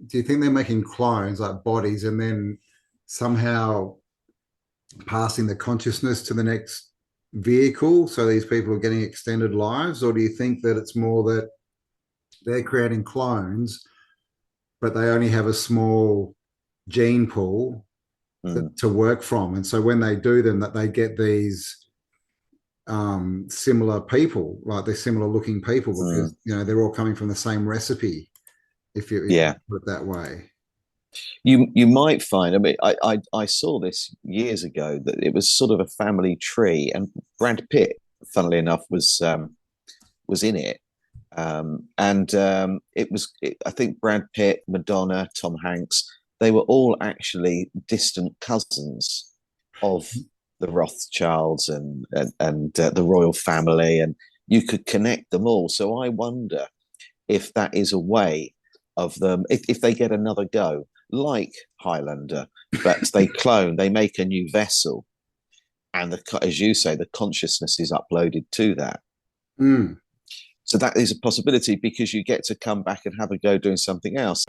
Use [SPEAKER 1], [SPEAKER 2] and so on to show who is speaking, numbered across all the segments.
[SPEAKER 1] do you think they're making clones like bodies and then somehow passing the consciousness to the next vehicle so these people are getting extended lives? Or do you think that it's more that they're creating clones, but they only have a small gene pool
[SPEAKER 2] Mm,
[SPEAKER 1] to work from? And so when they do them, that they get these similar people, like they're similar looking people
[SPEAKER 2] mm,
[SPEAKER 1] because they're all coming from the same recipe. If you
[SPEAKER 2] yeah.
[SPEAKER 1] put it that way.
[SPEAKER 2] You might find, I mean, I saw this years ago that it was sort of a family tree, and Brad Pitt, funnily enough, was in it. I think Brad Pitt, Madonna, Tom Hanks, they were all actually distant cousins of the Rothschilds and the royal family, and you could connect them all. So I wonder if that is a way of them, if they get another go, like Highlander, but they clone, they make a new vessel, and as you say, the consciousness is uploaded to that.
[SPEAKER 1] Mm.
[SPEAKER 2] So that is a possibility because you get to come back and have a go doing something else.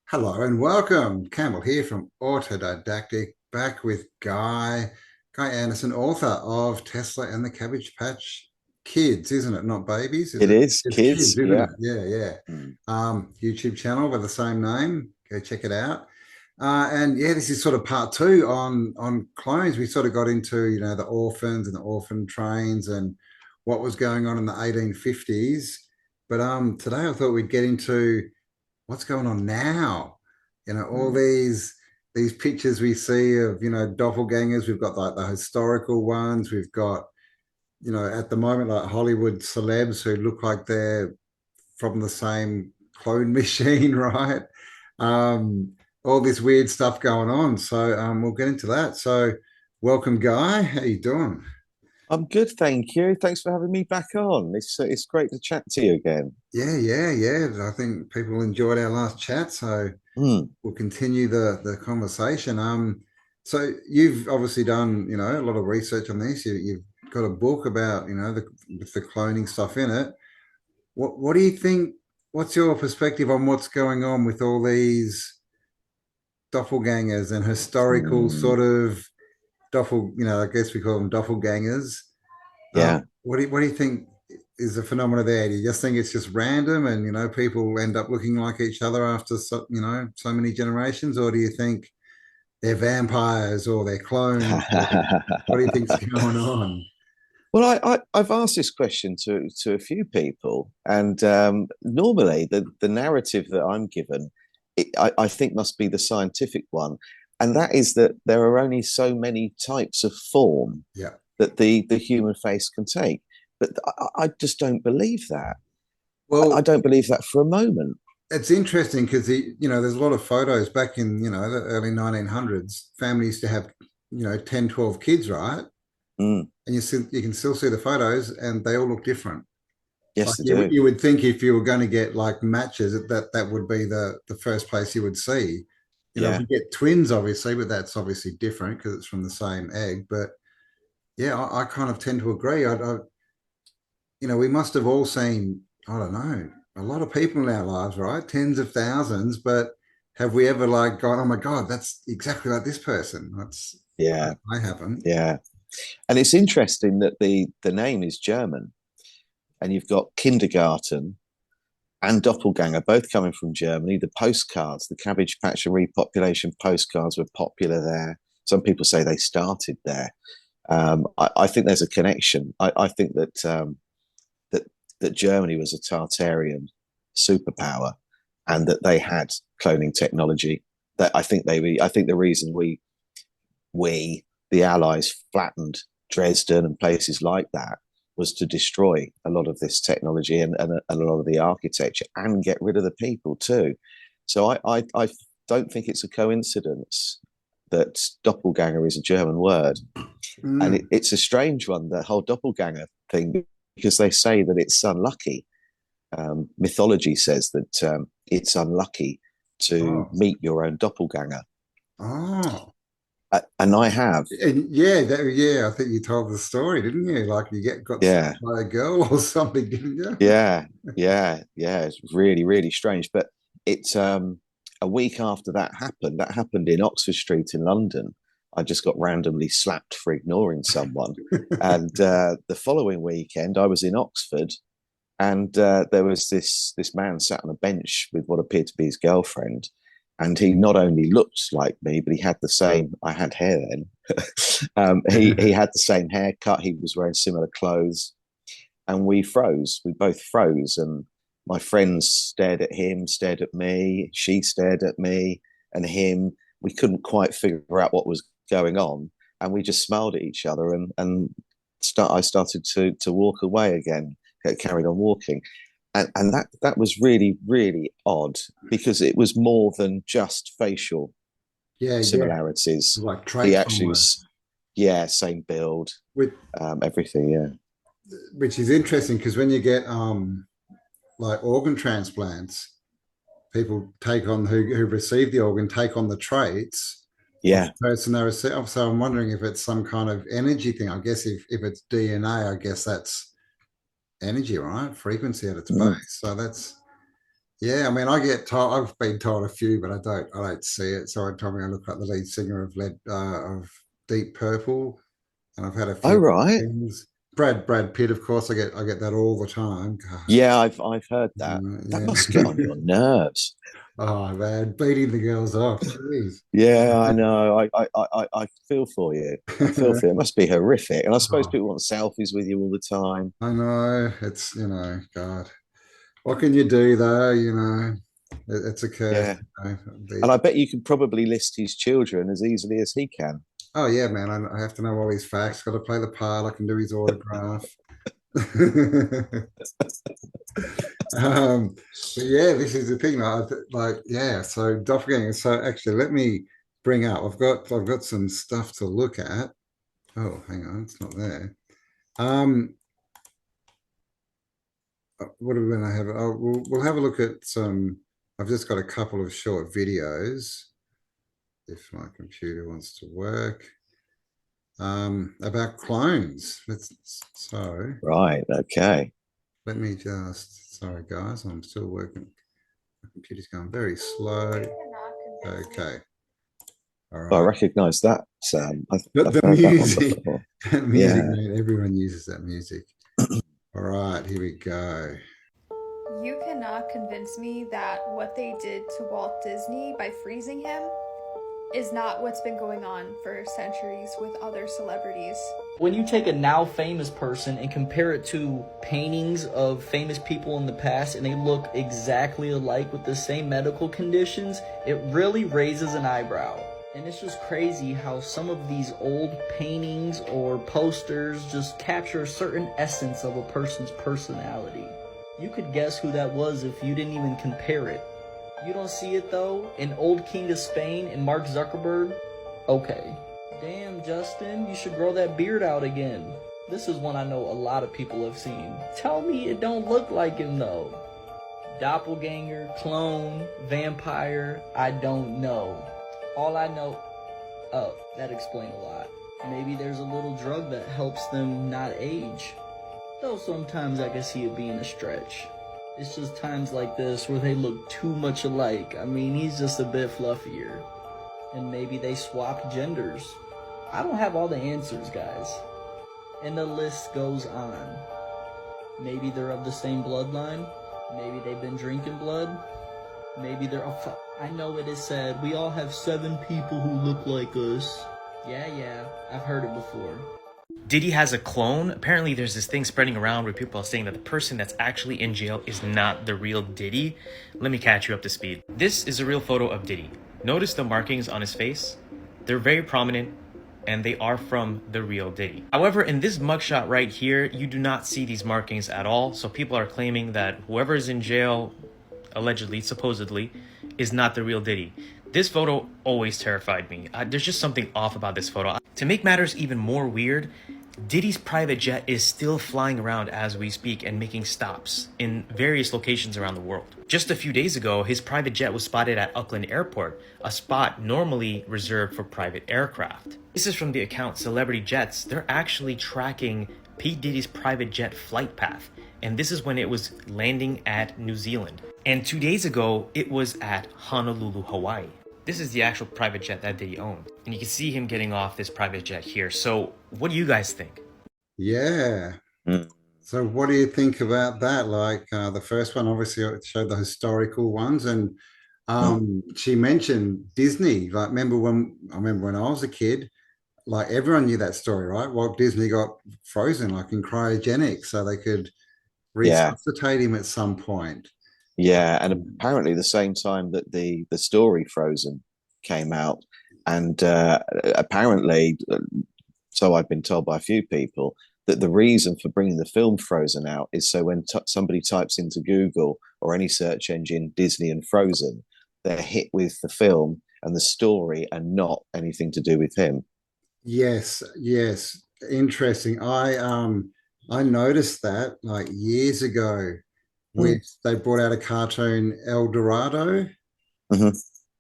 [SPEAKER 1] Hello and welcome. Campbell here from Autodidactic, back with Guy Anderson, author of Tesla and the Cabbage Patch Kids, isn't it? Not babies, is
[SPEAKER 2] It
[SPEAKER 1] it?
[SPEAKER 2] is
[SPEAKER 1] It's kids,
[SPEAKER 2] kids,
[SPEAKER 1] isn't
[SPEAKER 2] yeah.
[SPEAKER 1] it? Yeah, yeah.
[SPEAKER 2] Mm.
[SPEAKER 1] YouTube channel with the same name. Go check it out. And yeah, this is sort of part two on clones. We sort of got into, the orphans and the orphan trains and what was going on in the 1850s. But today I thought we'd get into what's going on now. All
[SPEAKER 2] Mm.
[SPEAKER 1] these pictures we see of, doppelgangers. We've got like the historical ones. We've got, at the moment, like Hollywood celebs who look like they're from the same clone machine, right? Um, all this weird stuff going on. So we'll get into that. So welcome, Guy. How you doing?
[SPEAKER 2] I'm good, thank you. Thanks for having me back on. It's great to chat to you again.
[SPEAKER 1] Yeah, yeah, yeah. I think people enjoyed our last chat, so
[SPEAKER 2] Mm.
[SPEAKER 1] we'll continue the conversation. So you've obviously done, a lot of research on this. You've got a book about, with the cloning stuff in it. What do you think? What's your perspective on what's going on with all these doppelgangers and historical
[SPEAKER 2] Mm.
[SPEAKER 1] sort of I guess we call them doppelgangers.
[SPEAKER 2] Yeah.
[SPEAKER 1] What do you think is the phenomena there? Do you just think it's just random and people end up looking like each other after so many generations, or do you think they're vampires or they're clones? Or what do you think's going on?
[SPEAKER 2] Well, I've asked this question to a few people, and normally the narrative that I'm given, I think must be the scientific one, and that is that there are only so many types of form
[SPEAKER 1] Yeah.
[SPEAKER 2] that the human face can take. But I just don't believe that. I
[SPEAKER 1] Well,
[SPEAKER 2] don't believe that for a moment.
[SPEAKER 1] it's interesting because there's a lot of photos back in the early 1900s. Families used to have 10, 12 kids, right?
[SPEAKER 2] Mm,
[SPEAKER 1] And you can still see the photos, and they all look different. Like
[SPEAKER 2] yes, they
[SPEAKER 1] you,
[SPEAKER 2] do.
[SPEAKER 1] you would think if you were going to get like matches, that would be the first place you would see.
[SPEAKER 2] Yeah.
[SPEAKER 1] We get twins, obviously, but that's obviously different because it's from the same egg. But yeah, I kind of tend to agree. We must have all seen, I don't know, a lot of people in our lives, right? Tens of thousands, but have we ever like gone, oh my God, that's exactly like this person? That's
[SPEAKER 2] Yeah.
[SPEAKER 1] I haven't.
[SPEAKER 2] Yeah. And it's interesting that the name is German, and you've got kindergarten and doppelganger both coming from Germany. The postcards, the Cabbage Patch and Repopulation postcards were popular there. Some people say they started there. I think there's a connection. I think that that Germany was a Tartarian superpower, and that they had cloning technology. That I think the reason we the Allies flattened Dresden and places like that was to destroy a lot of this technology and a lot of the architecture and get rid of the people too. So I don't think it's a coincidence that doppelganger is a German word. And
[SPEAKER 1] Mm.
[SPEAKER 2] it's a strange one, the whole doppelganger thing, because they say that it's unlucky. Mythology says that it's unlucky to
[SPEAKER 1] Oh,
[SPEAKER 2] meet your own doppelganger.
[SPEAKER 1] oh,
[SPEAKER 2] And I have.
[SPEAKER 1] And yeah, yeah, I think you told the story, didn't you? Like you got
[SPEAKER 2] Yeah.
[SPEAKER 1] stung by a girl or something, didn't you?
[SPEAKER 2] Yeah, yeah. It's really, really strange. But it's a week after that happened in Oxford Street in London. I just got randomly slapped for ignoring someone. And the following weekend, I was in Oxford, and there was this man sat on a bench with what appeared to be his girlfriend. And he not only looked like me, but he had the same. I had hair then. He had the same haircut. He was wearing similar clothes, and we froze. We both froze, and my friends stared at him, stared at me. She stared at me and him. We couldn't quite figure out what was going on, and we just smiled at each other. I started to walk away again. Carried on walking, and that was really, really odd, because it was more than just facial
[SPEAKER 1] Yeah, yeah,
[SPEAKER 2] similarities.
[SPEAKER 1] like
[SPEAKER 2] He
[SPEAKER 1] traits
[SPEAKER 2] actually
[SPEAKER 1] almost.
[SPEAKER 2] was, yeah, same build,
[SPEAKER 1] Which,
[SPEAKER 2] everything. Yeah.
[SPEAKER 1] which is interesting because when you get like organ transplants, people take on who receive the organ take on the traits of
[SPEAKER 2] Yeah.
[SPEAKER 1] the person they receive. So I'm wondering if it's some kind of energy thing. I guess if it's DNA, I guess that's energy, right? Frequency at its
[SPEAKER 2] Mm.
[SPEAKER 1] base. So that's yeah. I mean, I get told. I've been told a few, but I don't see it. So I told me I look like the lead singer of of Deep Purple, and I've had a
[SPEAKER 2] Oh,
[SPEAKER 1] few
[SPEAKER 2] right.
[SPEAKER 1] things. Brad Pitt, of course. I get that all the time. God,
[SPEAKER 2] Yeah, I've heard that. That must get on your
[SPEAKER 1] yeah.
[SPEAKER 2] nerves.
[SPEAKER 1] Oh man, beating the girls off. Jeez.
[SPEAKER 2] Yeah, I know. I feel for you. I feel for you. It must be horrific. And I suppose
[SPEAKER 1] Oh,
[SPEAKER 2] people want selfies with you all the time.
[SPEAKER 1] I know. It's God. What can you do though? It's a curse.
[SPEAKER 2] Yeah. And I bet you can probably list his children as easily as he can.
[SPEAKER 1] Oh yeah, man. I have to know all his facts. Got to play the part. I can do his autograph. um, but yeah, this is the thing. Like, yeah. So doppelganger. So actually, let me bring up. I've got some stuff to look at. Oh, hang on, it's not there. Um, what are we going to have? Oh, we'll have a look at some. I've just got a couple of short videos. If my computer wants to work. About clones.
[SPEAKER 2] Right. Okay.
[SPEAKER 1] Let me just, sorry guys, I'm still working. My computer's going very slow. Okay. All
[SPEAKER 2] I
[SPEAKER 1] right.
[SPEAKER 2] recognize that, Sam. I've
[SPEAKER 1] The
[SPEAKER 2] heard that one
[SPEAKER 1] music,
[SPEAKER 2] before.
[SPEAKER 1] music,
[SPEAKER 2] Yeah.
[SPEAKER 1] man. Everyone uses that music. All right, here we go.
[SPEAKER 3] You cannot convince me that what they did to Walt Disney by freezing him is not what's been going on for centuries with other celebrities.
[SPEAKER 4] When you take a now famous person and compare it to paintings of famous people in the past and they look exactly alike with the same medical conditions, it really raises an eyebrow. And it's just crazy how some of these old paintings or posters just capture a certain essence of a person's personality. You could guess who that was if you didn't even compare it. You don't see it though? An old king of Spain and Mark Zuckerberg? Okay. Damn, Justin, you should grow that beard out again. This is one I know a lot of people have seen. Tell me it don't look like him though. Doppelganger, clone, vampire, I don't know. All I know... Oh, that explains a lot. Maybe there's a little drug that helps them not age. Though sometimes I can see it being a stretch. It's just times like this where they look too much alike. I mean, he's just a bit fluffier. And maybe they swapped genders. I don't have all the answers, guys. And the list goes on. Maybe they're of the same bloodline. Maybe they've been drinking blood. Maybe they're... I know it is said we all have 7 people who look like us. Yeah, I've heard it before.
[SPEAKER 5] Diddy has a clone. Apparently there's this thing spreading around where people are saying that the person that's actually in jail is not the real Diddy. Let me catch you up to speed. This is a real photo of Diddy. Notice the markings on his face. They're very prominent and they are from the real Diddy. However, in this mugshot right here, you do not see these markings at all. So people are claiming that whoever is in jail, allegedly, supposedly, is not the real Diddy. This photo always terrified me. There's just something off about this photo. To make matters even more weird, Diddy's private jet is still flying around as we speak and making stops in various locations around the world. Just a few days ago, his private jet was spotted at Auckland Airport, a spot normally reserved for private aircraft. This is from the account Celebrity Jets. They're actually tracking P. Diddy's private jet flight path, and this is when it was landing at New Zealand. And 2 days ago, it was at Honolulu, Hawaii. This is the actual private jet that Diddy owned. And you can see him getting off this private jet here. So what do you guys think?
[SPEAKER 1] Yeah. So what do you think about that? Like the first one, obviously, it showed the historical ones, and she mentioned Disney. Like, I remember when I was a kid, like everyone knew that story, right? Walt Disney got frozen, like in cryogenics, so they could
[SPEAKER 2] Yeah.
[SPEAKER 1] resuscitate him at some point.
[SPEAKER 2] Yeah, and apparently the same time that the story Frozen came out, and apparently, so I've been told by a few people, that the reason for bringing the film Frozen out is so when somebody types into Google or any search engine Disney and Frozen, they're hit with the film and the story and not anything to do with him.
[SPEAKER 1] Yes, yes. Interesting. I noticed that like years ago
[SPEAKER 2] Mm.
[SPEAKER 1] with they brought out a cartoon El Dorado,
[SPEAKER 2] Hmm.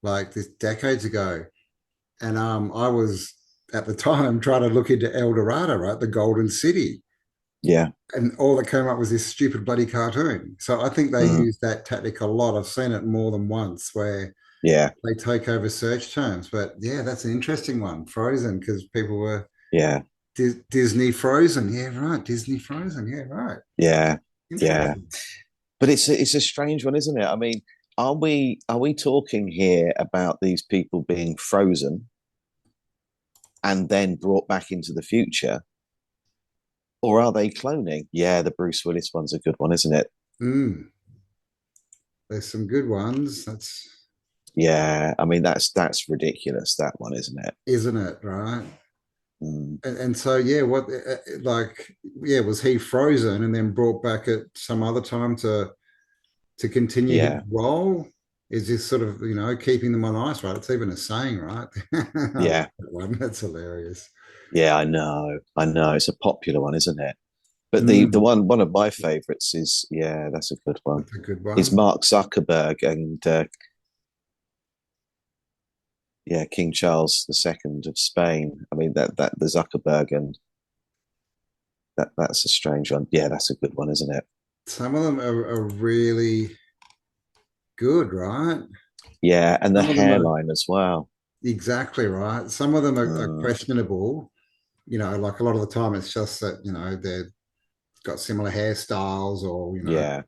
[SPEAKER 1] like this decades ago. And I was at the time trying to look into El Dorado, right? The Golden City.
[SPEAKER 2] Yeah.
[SPEAKER 1] And all that came up was this stupid bloody cartoon. So I think they
[SPEAKER 2] Mm.
[SPEAKER 1] use that tactic a lot. I've seen it more than once where
[SPEAKER 2] Yeah.
[SPEAKER 1] they take over search terms. But yeah, that's an interesting one. Frozen, because people were
[SPEAKER 2] Yeah.
[SPEAKER 1] Disney Frozen. Yeah, right. Disney Frozen. Yeah, right.
[SPEAKER 2] Yeah. Yeah.
[SPEAKER 1] Interesting.
[SPEAKER 2] But it's a strange one, isn't it? I mean, are we talking here about these people being frozen and then brought back into the future? Or are they cloning? Yeah, the Bruce Willis one's a good one, isn't it?
[SPEAKER 1] Mm, there's some good ones. That's
[SPEAKER 2] Yeah, I mean that's ridiculous, that one, isn't it?
[SPEAKER 1] isn't it, right?
[SPEAKER 2] Mm.
[SPEAKER 1] And so yeah, what like yeah, was he frozen and then brought back at some other time to continue his
[SPEAKER 2] Yeah,
[SPEAKER 1] role? Is this sort of keeping them on ice, right? It's even a saying, right? I like
[SPEAKER 2] yeah,
[SPEAKER 1] that one. That's hilarious.
[SPEAKER 2] yeah. I know. It's a popular one, isn't it? But the
[SPEAKER 1] Mm,
[SPEAKER 2] one of my favourites is, yeah, that's a good one.
[SPEAKER 1] that's a good
[SPEAKER 2] Is
[SPEAKER 1] one.
[SPEAKER 2] Mark Zuckerberg and yeah, King Charles II of Spain. I mean that the Zuckerberg and that's a strange one. Yeah, that's a good one, isn't it?
[SPEAKER 1] Some of them are really good, right?
[SPEAKER 2] Yeah, and the
[SPEAKER 1] Some of them are
[SPEAKER 2] hairline as well.
[SPEAKER 1] exactly right. Some of them are
[SPEAKER 2] Mm,
[SPEAKER 1] questionable. Like a lot of the time it's just that, they've got similar hairstyles or.
[SPEAKER 2] yeah,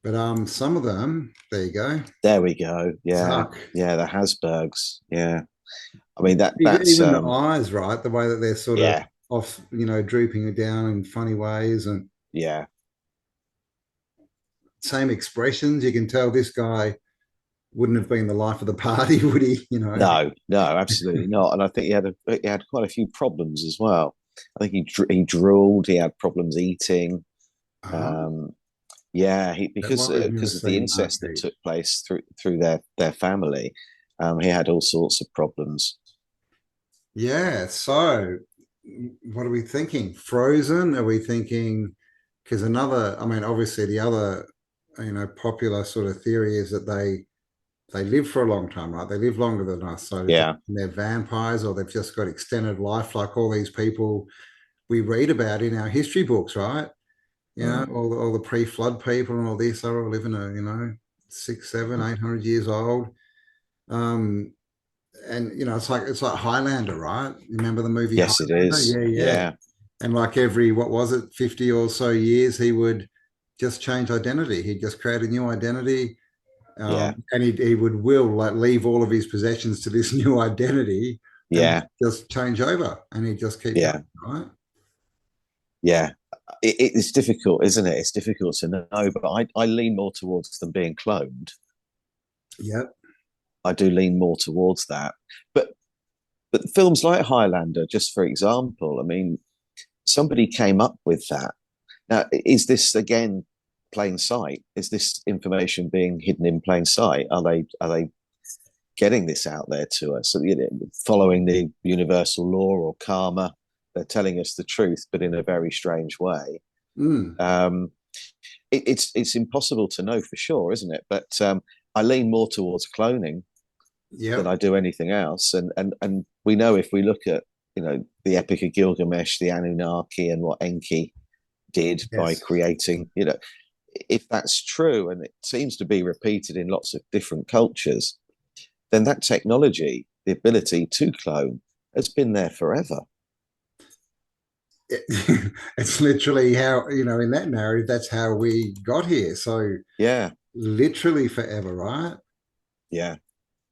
[SPEAKER 1] But some of them, there you go.
[SPEAKER 2] there we go. Yeah,
[SPEAKER 1] Zuck.
[SPEAKER 2] yeah, the Hasbergs. Yeah, I mean that's
[SPEAKER 1] Even the eyes, right? The way that they're sort of
[SPEAKER 2] yeah,
[SPEAKER 1] off, drooping down in funny ways and
[SPEAKER 2] yeah,
[SPEAKER 1] same expressions. You can tell this guy wouldn't have been the life of the party, would he?
[SPEAKER 2] no, no, absolutely not. And I think he had quite a few problems as well. I think he drooled. He had problems eating.
[SPEAKER 1] Oh,
[SPEAKER 2] Um, yeah,
[SPEAKER 1] that one we've never
[SPEAKER 2] because of the
[SPEAKER 1] seen Mark
[SPEAKER 2] incest that
[SPEAKER 1] eat.
[SPEAKER 2] took place through their family. He had all sorts of problems.
[SPEAKER 1] Yeah. So, what are we thinking? Frozen? Are we thinking? Because I mean, obviously, the other, popular sort of theory is that they live for a long time, right? They live longer than us. So does that
[SPEAKER 2] Yeah,
[SPEAKER 1] mean they're vampires or they've just got extended life, like all these people we read about in our history books, right?
[SPEAKER 2] mm,
[SPEAKER 1] All the pre-flood people and all this, they're all living six, seven, 800 years old. Um, and it's like Highlander, right? You remember the movie
[SPEAKER 2] yes, it
[SPEAKER 1] Highlander?
[SPEAKER 2] is.
[SPEAKER 1] Yeah, yeah.
[SPEAKER 2] Yeah,
[SPEAKER 1] And like every, what was it, 50 or so years, he would just change identity. He'd just create a new identity.
[SPEAKER 2] yeah,
[SPEAKER 1] And he would will like leave all of his possessions to this new identity and
[SPEAKER 2] yeah,
[SPEAKER 1] just change over and he'd just keep
[SPEAKER 2] yeah,
[SPEAKER 1] going, right?
[SPEAKER 2] yeah. It's difficult, isn't it? It's difficult to know, but I lean more towards them being cloned.
[SPEAKER 1] Yep.
[SPEAKER 2] I do lean more towards that. But films like Highlander, just for example, I mean, somebody came up with that. Now, is this again plain sight? Is this information being hidden in plain sight? Are they getting this out there to us? So, following the universal law or karma, they're telling us the truth, but in a very strange way.
[SPEAKER 1] Mm.
[SPEAKER 2] It's impossible to know for sure, isn't it? But I lean more towards cloning than
[SPEAKER 1] Yep.
[SPEAKER 2] I do anything else. And we know, if we look at, you know, the Epic of Gilgamesh, the Anunnaki, and what Enki did by
[SPEAKER 1] Yes.
[SPEAKER 2] creating, you know, if that's true, and it seems to be repeated in lots of different cultures, then that technology, the ability to clone, has been there forever.
[SPEAKER 1] It's literally how, you know, in that narrative, that's how we got here. So
[SPEAKER 2] Yeah,
[SPEAKER 1] literally forever, right?
[SPEAKER 2] yeah,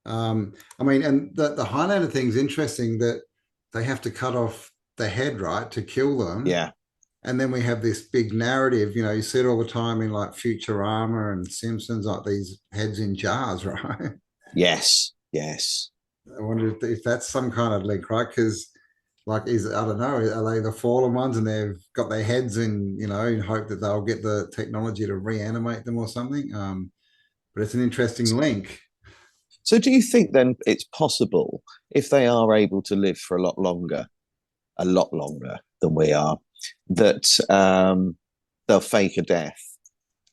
[SPEAKER 1] I mean, and the Highlander thing's interesting that they have to cut off the head, right, to kill them.
[SPEAKER 2] yeah,
[SPEAKER 1] And then we have this big narrative, you know, you see it all the time in like Futurama and Simpsons, like these heads in jars, right?
[SPEAKER 2] yes, yes.
[SPEAKER 1] I wonder if that's some kind of link, right? Because like, I don't know, are they the fallen ones and they've got their heads in, you know, in hope that they'll get the technology to reanimate them or something? But it's an interesting link.
[SPEAKER 2] So do you think then it's possible, if they are able to live for a lot longer than we are, that they'll fake a death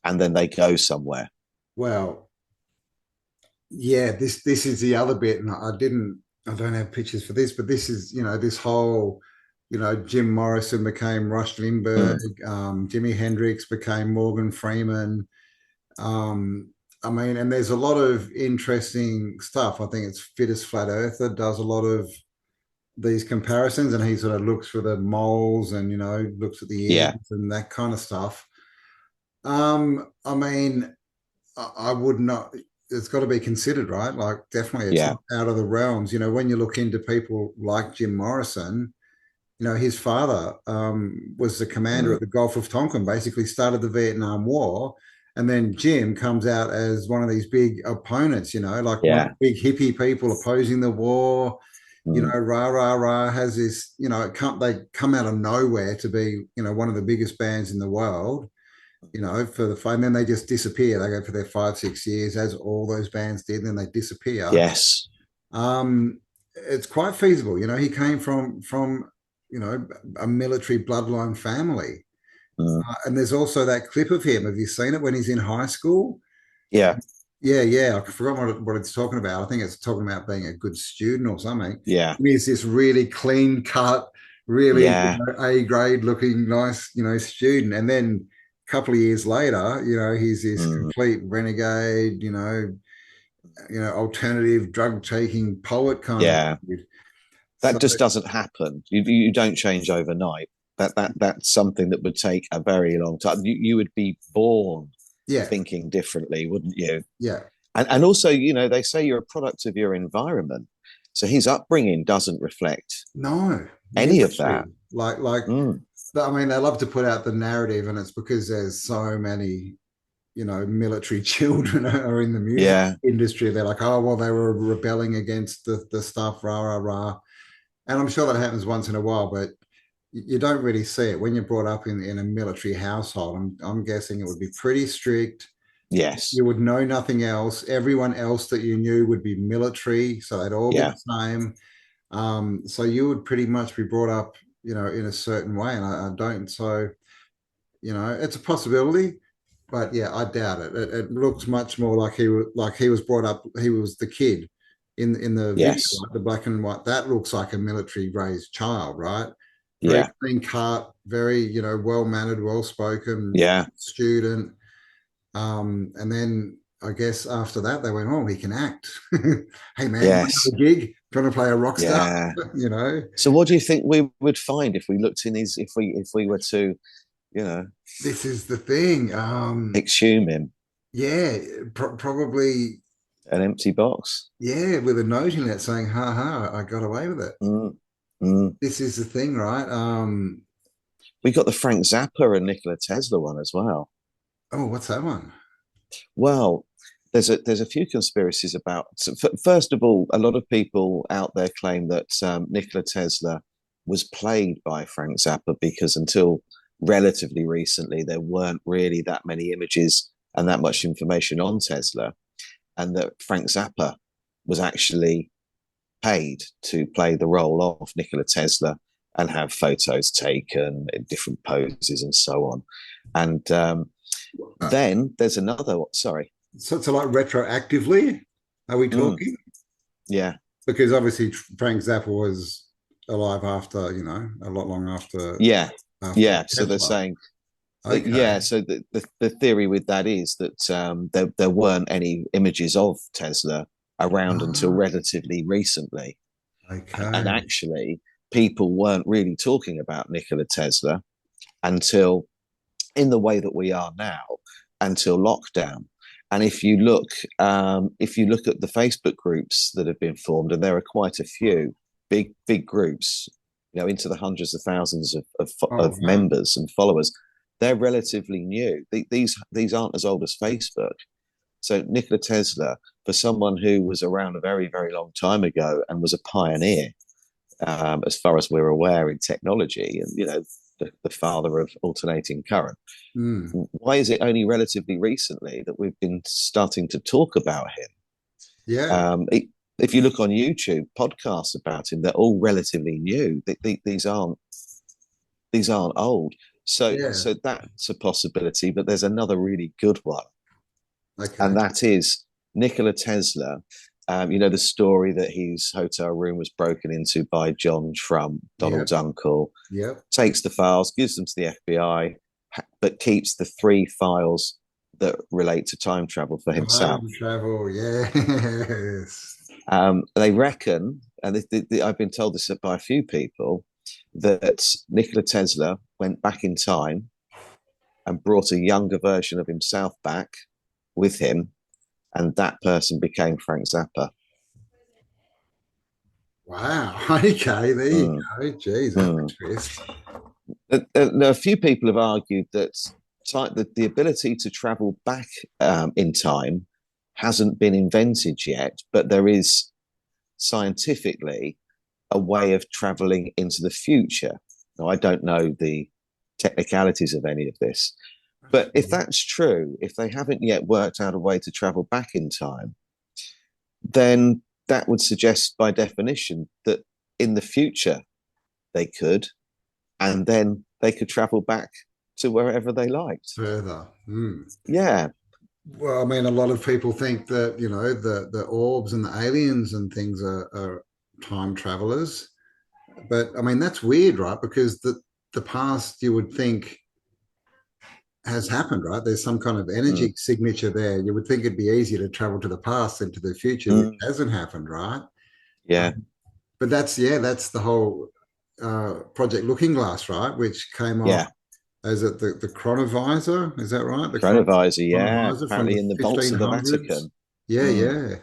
[SPEAKER 2] and then they go somewhere?
[SPEAKER 1] Well, yeah, this is the other bit, and I don't have pictures for this, but this is, you know, this whole, you know, Jim Morrison became Rush Limbaugh,
[SPEAKER 2] Mm,
[SPEAKER 1] Jimi Hendrix became Morgan Freeman. I mean, and there's a lot of interesting stuff. I think it's Fittest Flat Earther does a lot of these comparisons, and he sort of looks for the moles and, you know, looks at the
[SPEAKER 2] yeah,
[SPEAKER 1] ears and that kind of stuff. I mean, I would not. It's got to be considered, right? Like, definitely, it's
[SPEAKER 2] yeah,
[SPEAKER 1] not out of the realms. You know, when you look into people like Jim Morrison, you know, his father was the commander
[SPEAKER 2] mm,
[SPEAKER 1] at the Gulf of Tonkin, basically started the Vietnam War. And then Jim comes out as one of these big opponents, you know, like one of
[SPEAKER 2] yeah,
[SPEAKER 1] the big hippie people opposing the war. You
[SPEAKER 2] mm,
[SPEAKER 1] know, rah, rah, rah has this, you know, they come out of nowhere to be, you know, one of the biggest bands in the world, you know, for the fun. Then they just disappear. They go for their 5, 6 years, as all those bands did, and then they disappear.
[SPEAKER 2] yes,
[SPEAKER 1] It's quite feasible. You know, he came from you know, a military bloodline family.
[SPEAKER 2] mm,
[SPEAKER 1] And there's also that clip of him. Have you seen it when he's in high school?
[SPEAKER 2] yeah,
[SPEAKER 1] Yeah, yeah. I forgot what it's talking about. I think it's talking about being a good student or something.
[SPEAKER 2] yeah,
[SPEAKER 1] He's this really clean cut, really, you
[SPEAKER 2] yeah,
[SPEAKER 1] know, A grade looking nice, you know, student. And then a couple of years later, you know, he's this
[SPEAKER 2] mm,
[SPEAKER 1] complete renegade, you know, alternative drug taking poet kind of
[SPEAKER 2] yeah.
[SPEAKER 1] dude. So
[SPEAKER 2] That just doesn't happen. You don't change overnight. That's something that would take a very long time. You would be born
[SPEAKER 1] yeah,
[SPEAKER 2] thinking differently, wouldn't you?
[SPEAKER 1] yeah.
[SPEAKER 2] And also, you know, they say you're a product of your environment. So his upbringing doesn't reflect
[SPEAKER 1] No,
[SPEAKER 2] any of that.
[SPEAKER 1] military. Like
[SPEAKER 2] Mm,
[SPEAKER 1] I mean, they love to put out the narrative, and it's because there's so many, you know, military children are in the music
[SPEAKER 2] yeah,
[SPEAKER 1] industry. They're like, oh, well, they were rebelling against the stuff, rah, rah, rah. And I'm sure that happens once in a while, but you don't really see it when you're brought up in a military household. I'm guessing it would be pretty strict.
[SPEAKER 2] yes,
[SPEAKER 1] You would know nothing else. Everyone else that you knew would be military, so they'd all be
[SPEAKER 2] yeah,
[SPEAKER 1] the same. So you would pretty much be brought up, you know, in a certain way, and I don't. So, you know, it's a possibility, but yeah, I doubt it. It looks much more like he was brought up. He was the kid in the video,
[SPEAKER 2] yes,
[SPEAKER 1] right? The black and white. That looks like a military raised child, right? Very
[SPEAKER 2] yeah,
[SPEAKER 1] clean cut, very, you know, well mannered, well spoken
[SPEAKER 2] yeah,
[SPEAKER 1] student. And then I guess after that they went, oh, he can act. Hey man, you want to
[SPEAKER 2] yes,
[SPEAKER 1] have a gig? Trying to play a rock star?
[SPEAKER 2] yeah.
[SPEAKER 1] You know,
[SPEAKER 2] So what do you think we would find if we looked in his, if we were to, you know,
[SPEAKER 1] this is the thing.
[SPEAKER 2] exhume him?
[SPEAKER 1] Yeah, probably,
[SPEAKER 2] An empty box.
[SPEAKER 1] yeah, with a note in it saying, ha ha, I got away with it.
[SPEAKER 2] Mm, mm.
[SPEAKER 1] This is the thing, right?
[SPEAKER 2] We got the Frank Zappa and Nikola Tesla one as well.
[SPEAKER 1] Oh, what's that one?
[SPEAKER 2] Well, there's a few conspiracies about. So first of all, a lot of people out there claim that Nikola Tesla was played by Frank Zappa because until relatively recently there weren't really that many images and that much information on Tesla, and that Frank Zappa was actually paid to play the role of Nikola Tesla and have photos taken in different poses and so on. And then there's another. Sorry.
[SPEAKER 1] So like retroactively, are we talking?
[SPEAKER 2] Yeah.
[SPEAKER 1] Because obviously Frank Zappa was alive after, you know, a lot long after.
[SPEAKER 2] Yeah.
[SPEAKER 1] After
[SPEAKER 2] Yeah. So
[SPEAKER 1] Tesla.
[SPEAKER 2] they're saying,
[SPEAKER 1] Okay.
[SPEAKER 2] yeah. So the theory with that is that there weren't any images of Tesla around until relatively recently.
[SPEAKER 1] Okay.
[SPEAKER 2] And actually, people weren't really talking about Nikola Tesla until, in the way that we are now, until lockdown. And if you look at the Facebook groups that have been formed, and there are quite a few big groups, you know, into the hundreds of thousands of members and followers, they're relatively new. These aren't as old as Facebook. So Nikola Tesla, for someone who was around a very, very long time ago and was a pioneer, as far as we're aware, in technology, and you know, the father of alternating current. Why is it only relatively recently that we've been starting to talk about him?
[SPEAKER 1] Yeah.
[SPEAKER 2] If you look on YouTube, podcasts about him, they're all relatively new. These aren't old. So that's a possibility. But there's another really good one, and that is Nikola Tesla. You know, the story that his hotel room was broken into by John Trump, Donald's uncle.
[SPEAKER 1] Yep.
[SPEAKER 2] Takes the files, gives them to the FBI, but keeps the 3 files that relate to time travel for himself.
[SPEAKER 1] Time travel, yes.
[SPEAKER 2] They reckon, and I've been told this by a few people, that Nikola Tesla went back in time and brought a younger version of himself back with him, and that person became Frank Zappa.
[SPEAKER 1] Wow. Okay, there you go. Geez, that's a twist.
[SPEAKER 2] Now, a few people have argued that the ability to travel back in time hasn't been invented yet, but there is scientifically a way of traveling into the future. Now, I don't know the technicalities of any of this, but if that's true, if they haven't yet worked out a way to travel back in time, then that would suggest by definition that in the future they could, and then they could travel back to wherever they liked.
[SPEAKER 1] Further.
[SPEAKER 2] Yeah.
[SPEAKER 1] Well, I mean, a lot of people think that, you know, the orbs and the aliens and things are time travelers. But I mean, that's weird, right? Because the past, you would think, has happened, right? There's some kind of energy signature there. You would think it'd be easier to travel to the past than to the future, which hasn't happened, right?
[SPEAKER 2] Yeah.
[SPEAKER 1] But that's the whole Project Looking Glass, right? Which came off as it the chronovisor, is that right? The
[SPEAKER 2] chronovisor,
[SPEAKER 1] chronovisor
[SPEAKER 2] apparently in the vaults of the Vatican.
[SPEAKER 1] Yeah.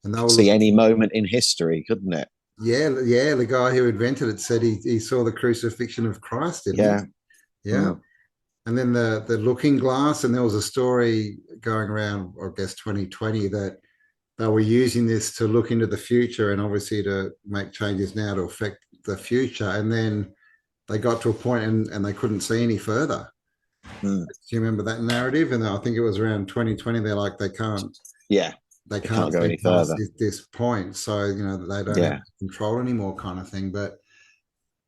[SPEAKER 1] And they were
[SPEAKER 2] see any moment in history, couldn't it?
[SPEAKER 1] Yeah, the guy who invented it said he saw the crucifixion of Christ, didn't he? Yeah. And then the Looking Glass, and there was a story going around, I guess 2020, that they were using this to look into the future and obviously to make changes now to affect the future. And then they got to a point and they couldn't see any further. Do you remember that narrative? And I think it was around 2020. They're like, they can't
[SPEAKER 2] go any further
[SPEAKER 1] this point. So, you know, they don't have control anymore, kind of thing.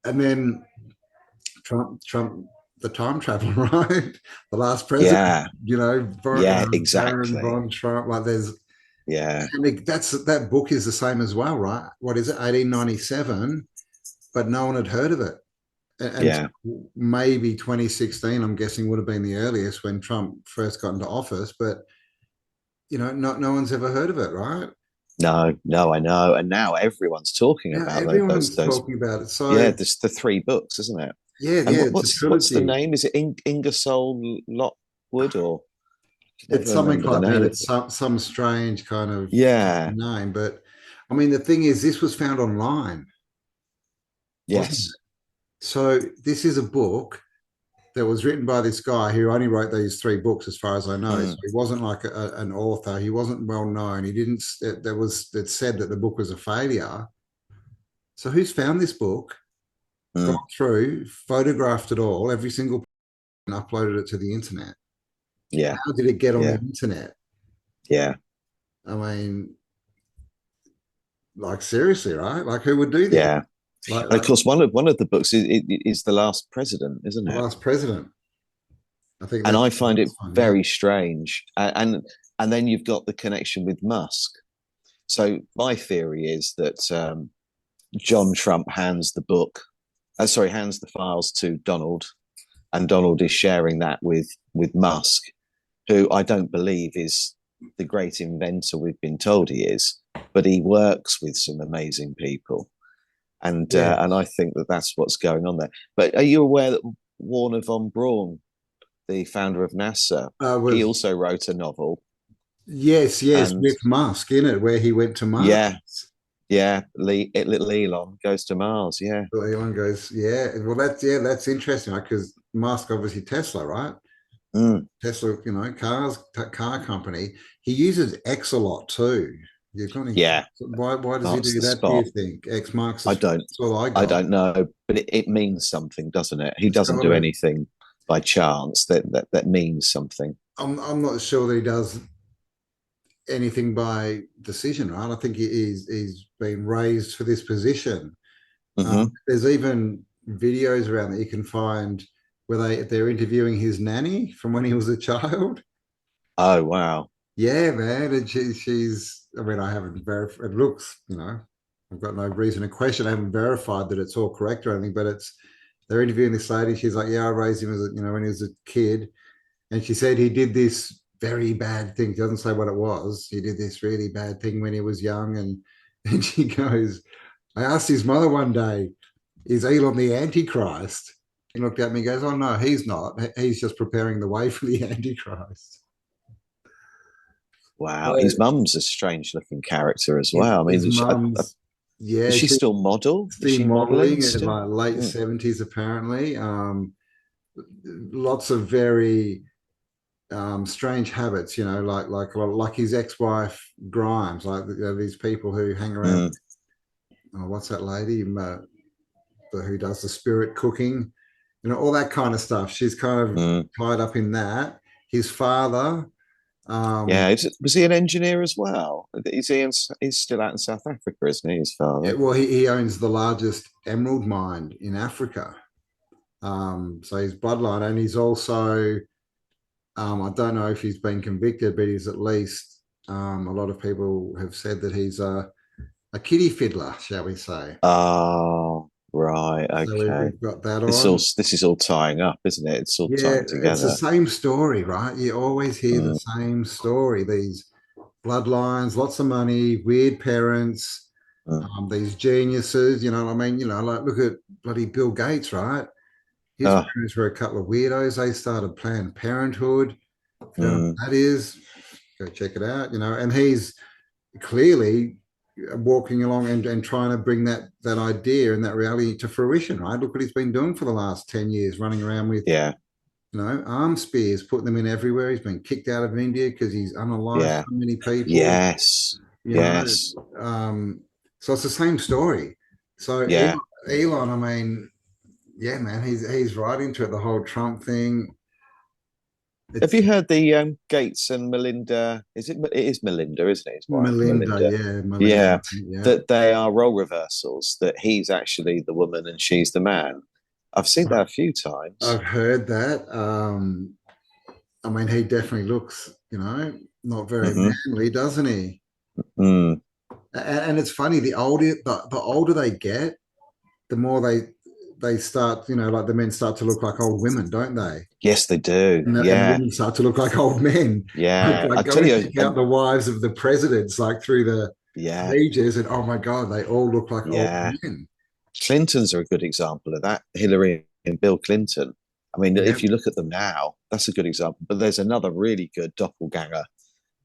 [SPEAKER 1] And then Trump, the time travel, right? The last president, you know,
[SPEAKER 2] exactly.
[SPEAKER 1] Baron von Trump, like there's,
[SPEAKER 2] and
[SPEAKER 1] that book is the same as well, right? What is it, 1897? But no one had heard of it. And maybe 2016, I'm guessing, would have been the earliest when Trump first got into office. But, you know, no one's ever heard of it, right?
[SPEAKER 2] No, I know. And now everyone's talking about
[SPEAKER 1] everyone's talking about it. So
[SPEAKER 2] there's the 3 books, isn't it?
[SPEAKER 1] And
[SPEAKER 2] what's the name? Is it Ingersoll Lockwood or?
[SPEAKER 1] It's something like that. It's some strange kind of name. But I mean, the thing is, this was found online.
[SPEAKER 2] Yes.
[SPEAKER 1] So this is a book that was written by this guy who only wrote these 3 books, as far as I know. So he wasn't like an author. He wasn't well known. He didn't. It said that the book was a failure. So who's found this book? Gone through, photographed it all, every single, and uploaded it to the internet.
[SPEAKER 2] Yeah.
[SPEAKER 1] How did it get on the internet?
[SPEAKER 2] Yeah.
[SPEAKER 1] I mean, like, seriously, right? Like, who would do that?
[SPEAKER 2] Yeah.
[SPEAKER 1] Like,
[SPEAKER 2] And of course, one of the books is The Last President, isn't
[SPEAKER 1] the
[SPEAKER 2] it?
[SPEAKER 1] last president. I think
[SPEAKER 2] And
[SPEAKER 1] that's
[SPEAKER 2] I
[SPEAKER 1] the
[SPEAKER 2] find it
[SPEAKER 1] last one, yeah.
[SPEAKER 2] very strange. And then you've got the connection with Musk. So my theory is that John Trump hands hands the files to Donald, and Donald is sharing that with Musk, who I don't believe is the great inventor we've been told he is, but he works with some amazing people,
[SPEAKER 1] Yeah.
[SPEAKER 2] and I think that that's what's going on there. But are you aware that Warner von Braun, the founder of NASA, he
[SPEAKER 1] Was
[SPEAKER 2] also wrote a novel,
[SPEAKER 1] yes,
[SPEAKER 2] and
[SPEAKER 1] with Musk in it, where he went to Mars.
[SPEAKER 2] yeah, little Elon goes to Mars, yeah.
[SPEAKER 1] So Elon goes, yeah. Well, that's interesting, right? Because Musk, obviously Tesla, right?
[SPEAKER 2] Mm,
[SPEAKER 1] Tesla, car company. He uses X a lot too. You've got any,
[SPEAKER 2] yeah,
[SPEAKER 1] why does he
[SPEAKER 2] marks
[SPEAKER 1] do
[SPEAKER 2] the
[SPEAKER 1] that? Do you
[SPEAKER 2] spot.
[SPEAKER 1] think X marks the
[SPEAKER 2] I
[SPEAKER 1] spot?
[SPEAKER 2] don't
[SPEAKER 1] That's all I
[SPEAKER 2] I
[SPEAKER 1] got.
[SPEAKER 2] don't know, but it means something, doesn't it? He
[SPEAKER 1] It's
[SPEAKER 2] doesn't
[SPEAKER 1] got
[SPEAKER 2] do
[SPEAKER 1] to.
[SPEAKER 2] anything by chance. That means something.
[SPEAKER 1] I'm not sure that he does anything by decision, right? I think he's been raised for this position.
[SPEAKER 2] Hmm.
[SPEAKER 1] There's even videos around that you can find where they're interviewing his nanny from when he was a child.
[SPEAKER 2] Oh wow.
[SPEAKER 1] Yeah, man, and she's. I mean, I haven't verified. It looks, I've got no reason to question. I haven't verified that it's all correct or anything, but they're interviewing this lady. She's like, "Yeah, I raised him when he was a kid," and she said he did this very bad thing. She doesn't say what it was. He did this really bad thing when he was young, and and she goes, "I asked his mother one day, is Elon the Antichrist?" He looked at me and goes, "Oh no, he's not. He's just preparing the way for the Antichrist."
[SPEAKER 2] Wow.
[SPEAKER 1] So
[SPEAKER 2] His mum's a strange looking character as
[SPEAKER 1] his,
[SPEAKER 2] well. I mean,
[SPEAKER 1] his mum's,
[SPEAKER 2] is
[SPEAKER 1] yeah,
[SPEAKER 2] she
[SPEAKER 1] she's
[SPEAKER 2] still model? Is
[SPEAKER 1] still
[SPEAKER 2] she modeling
[SPEAKER 1] modeling in
[SPEAKER 2] still?
[SPEAKER 1] like late
[SPEAKER 2] Mm,
[SPEAKER 1] 70s apparently. Lots of very strange habits, like his ex-wife Grimes, like these people who hang around.
[SPEAKER 2] mm,
[SPEAKER 1] Oh, what's that lady who does the spirit cooking? All that kind of stuff. She's kind of
[SPEAKER 2] mm.
[SPEAKER 1] tied up in that. His father,
[SPEAKER 2] Yeah.
[SPEAKER 1] um,
[SPEAKER 2] Was he an engineer as well? He's still out in South Africa, isn't he? His father.
[SPEAKER 1] well, he owns the largest emerald mine in Africa. So his bloodline, and he's also, I don't know if he's been convicted, but he's at least, a lot of people have said that he's a kiddie fiddler, shall we say.
[SPEAKER 2] Oh, right.
[SPEAKER 1] So
[SPEAKER 2] Okay.
[SPEAKER 1] we've got that on.
[SPEAKER 2] This is all tying up, isn't it? It's all
[SPEAKER 1] Yeah,
[SPEAKER 2] tying
[SPEAKER 1] it's the
[SPEAKER 2] together.
[SPEAKER 1] same story, right? You always hear the
[SPEAKER 2] Mm,
[SPEAKER 1] same story. These bloodlines, lots of money, weird parents,
[SPEAKER 2] mm.
[SPEAKER 1] these geniuses. You know what I mean? Like look at bloody Bill Gates, right? His
[SPEAKER 2] Oh,
[SPEAKER 1] parents were a couple of weirdos. They started Planned Parenthood. If you don't know
[SPEAKER 2] mm,
[SPEAKER 1] what that is, go check it out. And he's clearly walking along and trying to bring that idea and that reality to fruition, right? Look what he's been doing for the last 10 years, running around with
[SPEAKER 2] yeah,
[SPEAKER 1] arm spears, putting them in everywhere. He's been kicked out of India because he's unalived
[SPEAKER 2] yeah.
[SPEAKER 1] so many people.
[SPEAKER 2] Yes.
[SPEAKER 1] You know,
[SPEAKER 2] Yes.
[SPEAKER 1] so it's the same story. So
[SPEAKER 2] Yeah.
[SPEAKER 1] Elon, I mean, yeah, man, he's right into it. The whole Trump thing.
[SPEAKER 2] Have
[SPEAKER 1] It's
[SPEAKER 2] you heard the Gates and Melinda? It is Melinda, isn't it? His wife,
[SPEAKER 1] Melinda,
[SPEAKER 2] Melinda.
[SPEAKER 1] yeah, Melinda,
[SPEAKER 2] Yeah.
[SPEAKER 1] yeah.
[SPEAKER 2] That they are role reversals, that he's actually the woman and she's the man. I've seen that a few times.
[SPEAKER 1] I've heard that. I mean, he definitely looks, not very
[SPEAKER 2] Hmm.
[SPEAKER 1] manly, doesn't he?
[SPEAKER 2] Mm,
[SPEAKER 1] And it's funny, the older they get, the more they start, like the men start to look like old women, don't they?
[SPEAKER 2] yes, they do.
[SPEAKER 1] And the
[SPEAKER 2] Yeah.
[SPEAKER 1] women start to look like old men. Like,
[SPEAKER 2] Yeah.
[SPEAKER 1] like
[SPEAKER 2] I
[SPEAKER 1] go
[SPEAKER 2] tell
[SPEAKER 1] and
[SPEAKER 2] you,
[SPEAKER 1] check out the wives of the presidents, like through the
[SPEAKER 2] yeah,
[SPEAKER 1] ages, and oh my God, they all look like old
[SPEAKER 2] yeah.
[SPEAKER 1] men.
[SPEAKER 2] Clintons are a good example of that. Hillary and Bill Clinton. I mean,
[SPEAKER 1] Yeah.
[SPEAKER 2] if you look at them now, that's a good example. But there's another really good doppelganger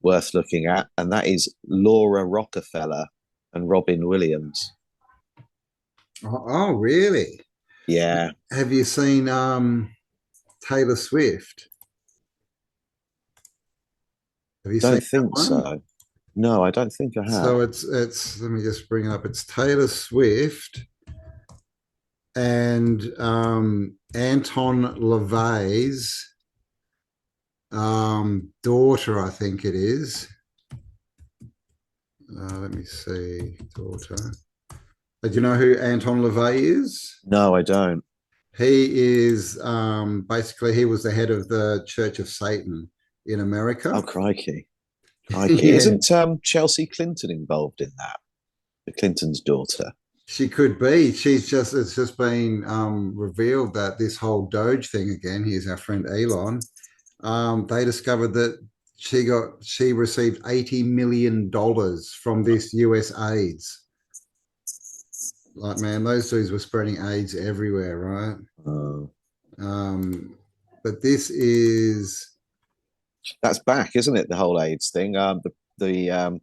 [SPEAKER 2] worth looking at, and that is Laura Rockefeller and Robin Williams.
[SPEAKER 1] Oh, really?
[SPEAKER 2] Yeah,
[SPEAKER 1] Have you seen Taylor Swift? Have you seen
[SPEAKER 2] don't
[SPEAKER 1] that
[SPEAKER 2] think
[SPEAKER 1] one?
[SPEAKER 2] so. No, I don't think I have.
[SPEAKER 1] So it's let me just bring it up. It's Taylor Swift and Anton LaVey's daughter, I think it is. Let me see, daughter. Do you know who Anton LaVey is?
[SPEAKER 2] No, I don't.
[SPEAKER 1] He is basically he was the head of the Church of Satan in
[SPEAKER 2] Oh,
[SPEAKER 1] America.
[SPEAKER 2] crikey. Crikey.
[SPEAKER 1] Yeah,
[SPEAKER 2] Isn't Chelsea Clinton involved in that? The Clinton's daughter.
[SPEAKER 1] she could be. It's just been revealed that this whole Doge thing again. Here's our friend Elon. They discovered that she received $80 million from this US AIDS. Like, man, those dudes were spreading AIDS everywhere, right?
[SPEAKER 2] Oh.
[SPEAKER 1] But this is
[SPEAKER 2] That's back, isn't it? The whole AIDS thing. The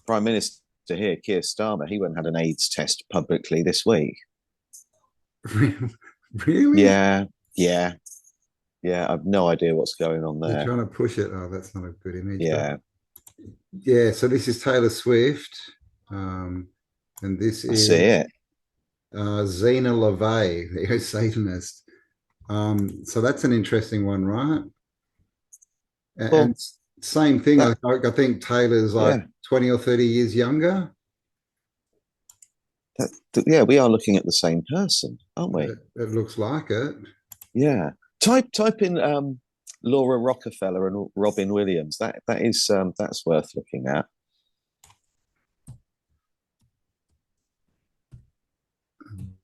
[SPEAKER 2] Prime Minister here, Keir Starmer, he went and had an AIDS test publicly this week.
[SPEAKER 1] really.
[SPEAKER 2] Yeah, yeah, yeah. I've no idea what's going on
[SPEAKER 1] They're
[SPEAKER 2] there.
[SPEAKER 1] trying to push it. Oh, that's not a good image.
[SPEAKER 2] Yeah,
[SPEAKER 1] Yeah. So this is Taylor Swift, and this
[SPEAKER 2] I see
[SPEAKER 1] is
[SPEAKER 2] it.
[SPEAKER 1] Zena LaVey, the Satanist. So that's an interesting one, right?
[SPEAKER 2] Well,
[SPEAKER 1] And same thing.
[SPEAKER 2] that,
[SPEAKER 1] I think Taylor's like
[SPEAKER 2] yeah,
[SPEAKER 1] 20 or 30 years younger.
[SPEAKER 2] yeah. We are looking at the same person, aren't we?
[SPEAKER 1] It looks like it.
[SPEAKER 2] Yeah. Type in Laura Rockefeller and Robin Williams. That is that's worth looking at.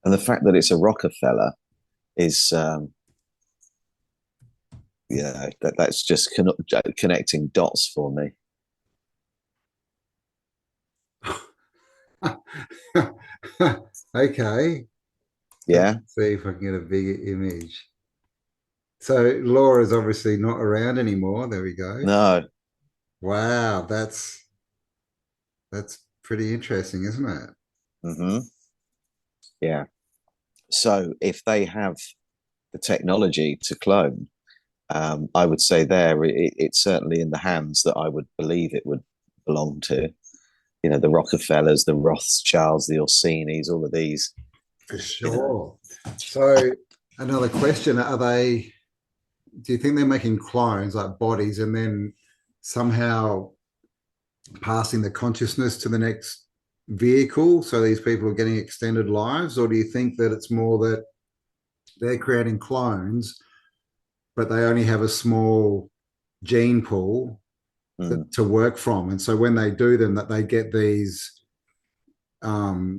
[SPEAKER 2] And the fact that it's a Rockefeller is yeah, that's just connecting dots for me.
[SPEAKER 1] Okay.
[SPEAKER 2] Yeah.
[SPEAKER 1] Let's see if I can get a bigger image. So Laura's obviously not around anymore. There we go.
[SPEAKER 2] No.
[SPEAKER 1] Wow, that's pretty interesting, isn't it?
[SPEAKER 2] Mm-hmm. Yeah. So if they have the technology to clone, I would say it's certainly in the hands that I would believe it would belong to. You know, the Rockefellers, the Rothschilds, the Orsinis, all of these.
[SPEAKER 1] For sure. So another question, do you think they're making clones like bodies and then somehow passing the consciousness to the next vehicle so these people are getting extended lives? Or do you think that it's more that they're creating clones, but they only have a small gene pool to work from? And so when they do them, that they get these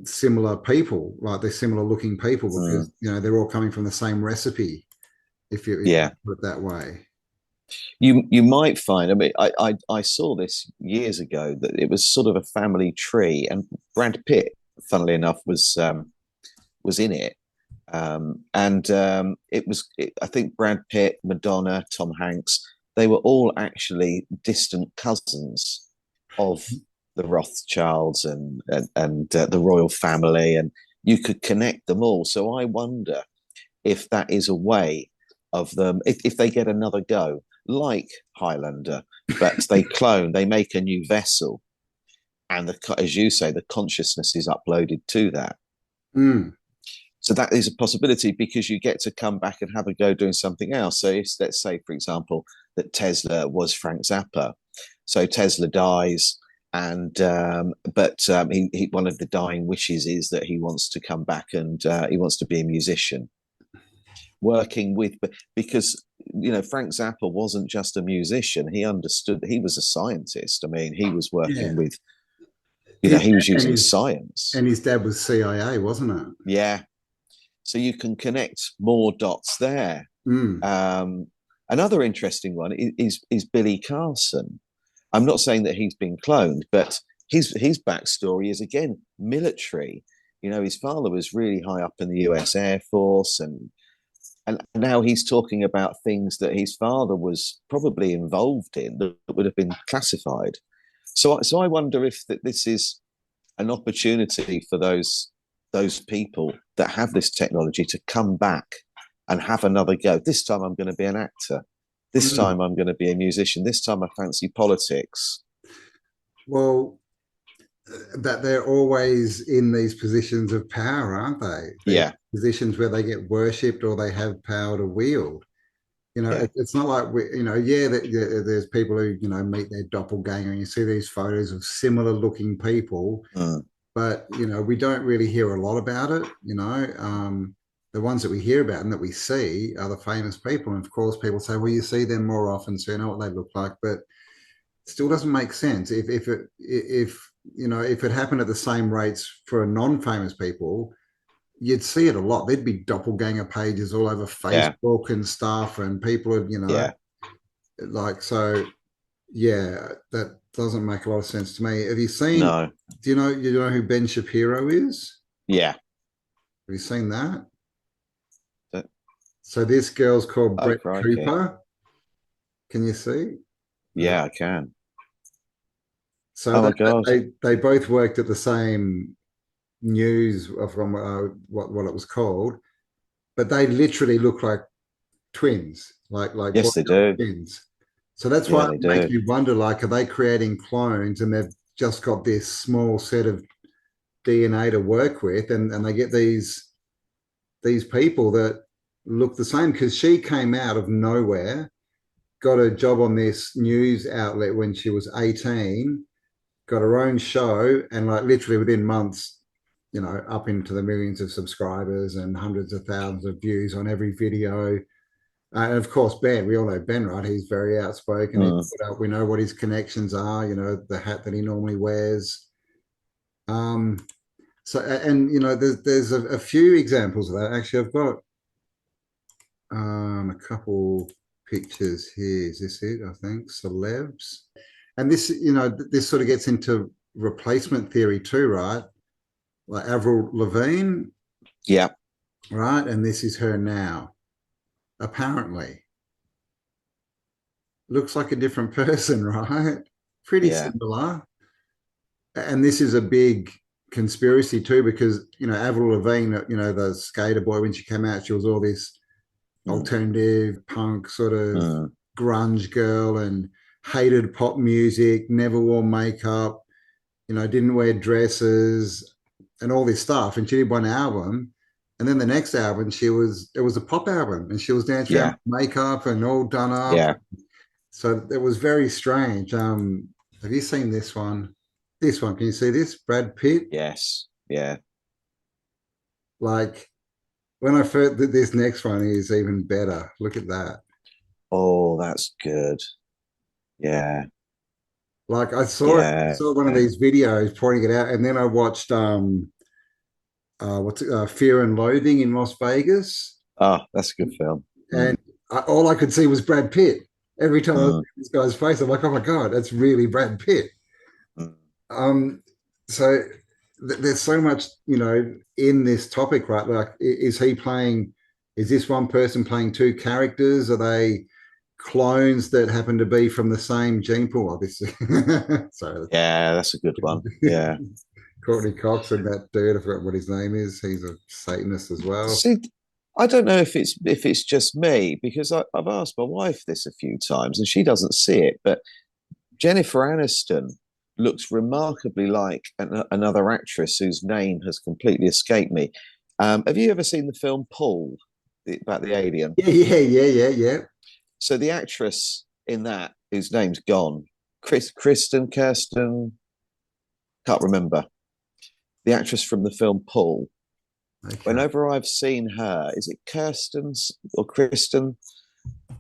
[SPEAKER 1] similar people, like they're similar looking people because they're all coming from the same recipe, if you put it that way.
[SPEAKER 2] You might find. I mean, I saw this years ago that it was sort of a family tree, and Brad Pitt, funnily enough, was in it, I think Brad Pitt, Madonna, Tom Hanks, they were all actually distant cousins of the Rothschilds and the royal family, and you could connect them all. So I wonder if that is a way of them, if they get another go, like Highlander, but they make a new vessel, and as you say, the consciousness is uploaded to that. So that is a possibility because you get to come back and have a go doing something else. So let's say, for example, that Tesla was Frank Zappa. So Tesla dies, and he one of the dying wishes is that he wants to come back and he wants to be a musician, working with, because Frank Zappa wasn't just a musician. He understood. He was a scientist. I mean, he was working with, he was using science.
[SPEAKER 1] And his dad was CIA, wasn't it?
[SPEAKER 2] Yeah. So you can connect more dots there. Another interesting one is Billy Carson. I'm not saying that he's been cloned, but his backstory is again military. His father was really high up in the US Air Force, and now he's talking about things that his father was probably involved in that would have been classified. So I wonder if this is an opportunity for those people that have this technology to come back and have another go. This time I'm going to be an actor. This time I'm going to be a musician. This time I fancy politics.
[SPEAKER 1] Well, that they're always in these positions of power, aren't they?
[SPEAKER 2] Yeah.
[SPEAKER 1] Positions where they get worshipped or they have power to wield. It's not like there's people who meet their doppelganger, and you see these photos of similar looking people, but we don't really hear a lot about it. The ones that we hear about and that we see are the famous people, and of course, people say, "Well, you see them more often, so you know what they look like." But it still doesn't make sense if it happened at the same rates for non-famous people. You'd see it a lot. There'd be doppelganger pages all over
[SPEAKER 2] Yeah,
[SPEAKER 1] Facebook and stuff, and people would,
[SPEAKER 2] yeah,
[SPEAKER 1] like so. Yeah, that doesn't make a lot of sense to me. Have you seen?
[SPEAKER 2] no,
[SPEAKER 1] Do you know who Ben Shapiro is?
[SPEAKER 2] yeah.
[SPEAKER 1] Have you seen that?
[SPEAKER 2] That-
[SPEAKER 1] So this girl's called
[SPEAKER 2] oh,
[SPEAKER 1] Brett
[SPEAKER 2] crikey.
[SPEAKER 1] Cooper. Can you see?
[SPEAKER 2] Yeah, I can.
[SPEAKER 1] So
[SPEAKER 2] Oh my God.
[SPEAKER 1] they both worked at the same news from what it was called, but they literally look like twins, like boy
[SPEAKER 2] Yes, they do.
[SPEAKER 1] twins. So that's why
[SPEAKER 2] Yeah,
[SPEAKER 1] it
[SPEAKER 2] they
[SPEAKER 1] makes
[SPEAKER 2] do.
[SPEAKER 1] me wonder, like, are they creating clones and they've just got this small set of DNA to work with, and they get these people that look the same? Because she came out of nowhere, got a job on this news outlet when she was 18, got her own show, and like literally within months, up into the millions of subscribers and hundreds of thousands of views on every video. And of course, Ben, we all know Ben, right? He's very outspoken.
[SPEAKER 2] Mm.
[SPEAKER 1] We know what his connections are, the hat that he normally wears. Um, and there's a few examples of that. Actually, I've got a couple pictures here. Is this it? I think celebs, and this sort of gets into replacement theory too, right? Like Avril Lavigne,
[SPEAKER 2] Yeah,
[SPEAKER 1] right? And this is her now. Apparently, looks like a different person, right? Pretty
[SPEAKER 2] yeah.
[SPEAKER 1] similar. And this is a big conspiracy too, because Avril Lavigne, the skater boy, when she came out, she was all this
[SPEAKER 2] Mm.
[SPEAKER 1] alternative punk sort of
[SPEAKER 2] Mm.
[SPEAKER 1] grunge girl and hated pop music, never wore makeup, didn't wear dresses and all this stuff. And she did one album. And then the next album, it was a pop album, and she was dancing around
[SPEAKER 2] Yeah,
[SPEAKER 1] with makeup and all done up.
[SPEAKER 2] yeah.
[SPEAKER 1] So it was very strange. Have you seen this one? This one, can you see this? Brad Pitt.
[SPEAKER 2] Yes, yeah.
[SPEAKER 1] Like when I first, this next one is even better. Look at that.
[SPEAKER 2] Oh, that's good. Yeah,
[SPEAKER 1] Like I saw it,
[SPEAKER 2] yeah.
[SPEAKER 1] saw one of these videos pointing it out, and then I watched what's it, Fear and Loathing in Las Vegas,
[SPEAKER 2] Oh, that's a good film.
[SPEAKER 1] and
[SPEAKER 2] Mm.
[SPEAKER 1] all I could see was Brad Pitt. Every time I look
[SPEAKER 2] Mm.
[SPEAKER 1] at this guy's face, I'm like, oh my god, that's really Brad Pitt.
[SPEAKER 2] Mm.
[SPEAKER 1] Um, so there's so much, in this topic, right? Like, is he playing? Is this one person playing two characters? Are they clones that happen to be from the same gene pool? Obviously, sorry.
[SPEAKER 2] Yeah, that's a good one. Yeah.
[SPEAKER 1] Courtney Cox and that dude, I forgot what his name is. He's a Satanist as well.
[SPEAKER 2] See, I don't know if it's just me because I've asked my wife this a few times and she doesn't see it, but Jennifer Aniston looks remarkably like another actress whose name has completely escaped me. Have you ever seen the film Paul about the alien?
[SPEAKER 1] Yeah, yeah, yeah, yeah, yeah.
[SPEAKER 2] So the actress in that whose name's gone, Kirsten, can't remember. The actress from the film Paul.
[SPEAKER 1] Okay.
[SPEAKER 2] Whenever I've seen her, is it Kirsten's or Kristen?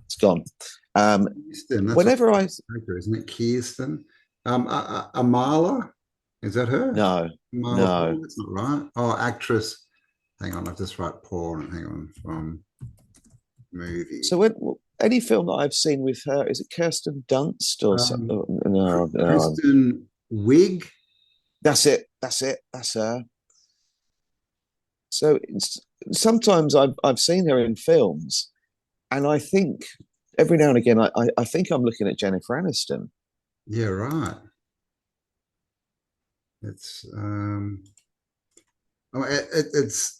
[SPEAKER 2] It's gone.
[SPEAKER 1] Kirsten, that's
[SPEAKER 2] Whenever I
[SPEAKER 1] character, isn't it? Kirsten. Amala, is that her?
[SPEAKER 2] no,
[SPEAKER 1] Amala
[SPEAKER 2] no.
[SPEAKER 1] Paul, that's not right. Oh, actress. Hang on, I've just write porn. Hang on, from movie.
[SPEAKER 2] So when any film that I've seen with her, is it Kirsten Dunst or something? No, no,
[SPEAKER 1] Kristen Wiig.
[SPEAKER 2] that's it. That's it. That's her. So sometimes I've seen her in films, and I think every now and again I think I'm looking at Jennifer Aniston.
[SPEAKER 1] Yeah, right. It's it's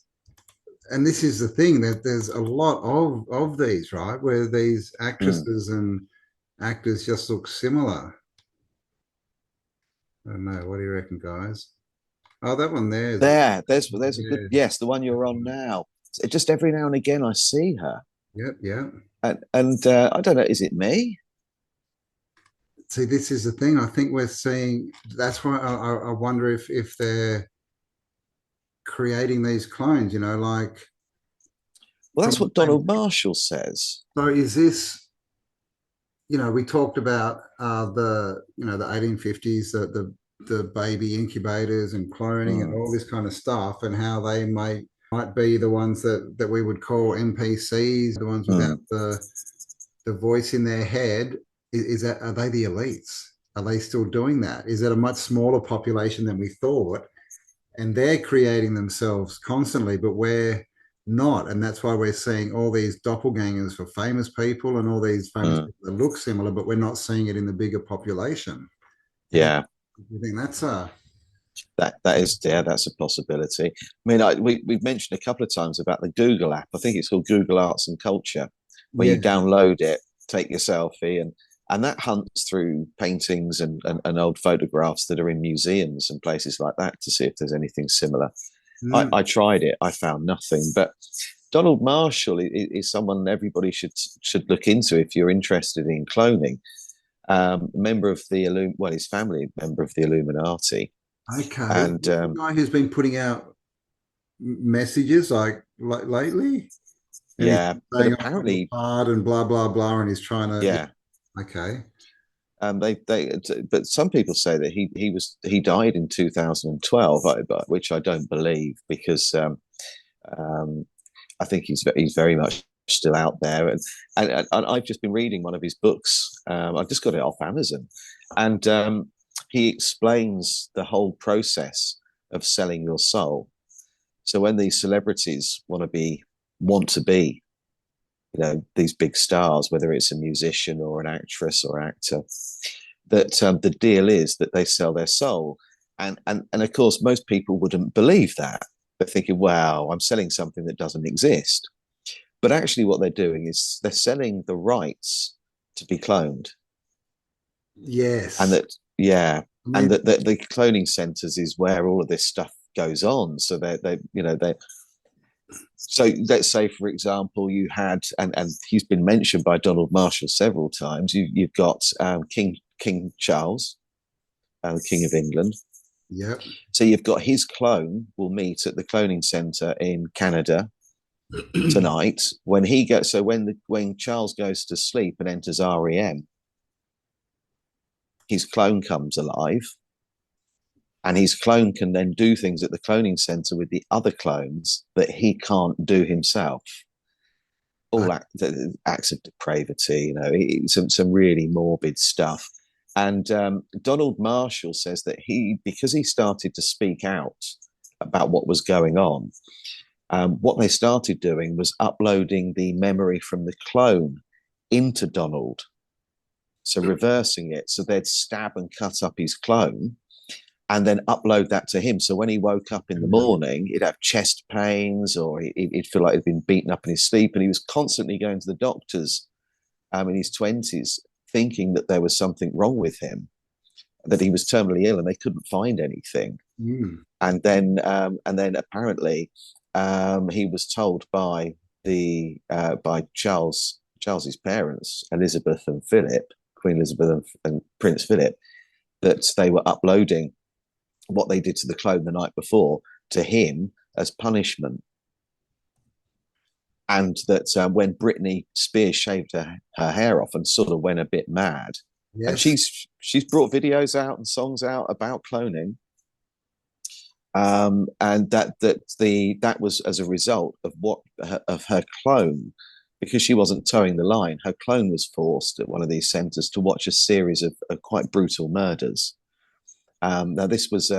[SPEAKER 1] and this is the thing, that there's a lot of these, right, where these
[SPEAKER 2] Mm.
[SPEAKER 1] actresses and actors just look similar. I don't know. What do you reckon, guys? Oh, that one there.
[SPEAKER 2] There's a good
[SPEAKER 1] Yeah.
[SPEAKER 2] yes, the one you're on now. Just every now and again I see her,
[SPEAKER 1] Yep, yep.
[SPEAKER 2] and I don't know, is it me?
[SPEAKER 1] See, this is the thing. I think we're seeing. That's why I wonder if they're creating these clones, you know, like
[SPEAKER 2] Well, that's
[SPEAKER 1] from
[SPEAKER 2] what Donald Marshall says.
[SPEAKER 1] so is this, you know, we talked about the, you know, the 1850s, the baby incubators and cloning and all this kind of stuff, and how they might be the ones that we would call NPCs, the ones without the voice in their head. Is that, are they the elites? Are they still doing that? Is it a much smaller population than we thought? And they're creating themselves constantly, but we're not. And that's why we're seeing all these doppelgangers for famous people and all these famous people that look similar, but we're not seeing it in the bigger population.
[SPEAKER 2] Yeah.
[SPEAKER 1] You think that's
[SPEAKER 2] that's a possibility. I mean, we've mentioned a couple of times about the Google app. I think it's called Google Arts and Culture, where you download it, take your selfie, and that hunts through paintings and old photographs that are in museums and places like that to see if there's anything similar. I tried it, I found nothing. But Donald Marshall is someone everybody should look into if you're interested in cloning. Member of the his family member of the Illuminati.
[SPEAKER 1] Okay.
[SPEAKER 2] And
[SPEAKER 1] the guy who's been putting out messages like lately. And
[SPEAKER 2] yeah, but apparently
[SPEAKER 1] hard and blah blah blah, and he's trying to.
[SPEAKER 2] Yeah.
[SPEAKER 1] Okay.
[SPEAKER 2] But some people say that he died in 2012, which I don't believe, because I think he's very much still out there, and I've just been reading one of his books. I've just got it off Amazon, and he explains the whole process of selling your soul. So when these celebrities want to be, you know, these big stars, whether it's a musician or an actress or actor, that the deal is that they sell their soul, and of course most people wouldn't believe that. They're thinking, wow, I'm selling something that doesn't exist. But actually what they're doing is they're selling the rights to be cloned.
[SPEAKER 1] Yes.
[SPEAKER 2] And that, yeah, and that the cloning centers is where all of this stuff goes on. So so let's say, for example, you had, and he's been mentioned by Donald Marshall several times, you've got King Charles, the King of England.
[SPEAKER 1] Yep.
[SPEAKER 2] So you've got his clone will meet at the cloning center in Canada tonight. When Charles goes to sleep and enters REM, his clone comes alive, and his clone can then do things at the cloning center with the other clones that he can't do himself. All acts of depravity, you know, some really morbid stuff. And Donald Marshall says that because he started to speak out about what was going on, what they started doing was uploading the memory from the clone into Donald. So reversing it. So they'd stab and cut up his clone and then upload that to him. So when he woke up in the morning, he'd have chest pains, or he'd feel like he'd been beaten up in his sleep. And he was constantly going to the doctors in his 20s, thinking that there was something wrong with him, that he was terminally ill, and they couldn't find anything. And then apparently he was told by Charles's parents, Elizabeth and Philip, Queen Elizabeth and Prince Philip, that they were uploading what they did to the clone the night before to him as punishment. And that when Britney Spears shaved her hair off and sort of went a bit mad, and she's brought videos out and songs out about cloning, and that was as a result of her clone, because she wasn't towing the line. Her clone was forced at one of these centres to watch a series of quite brutal murders. Now, this was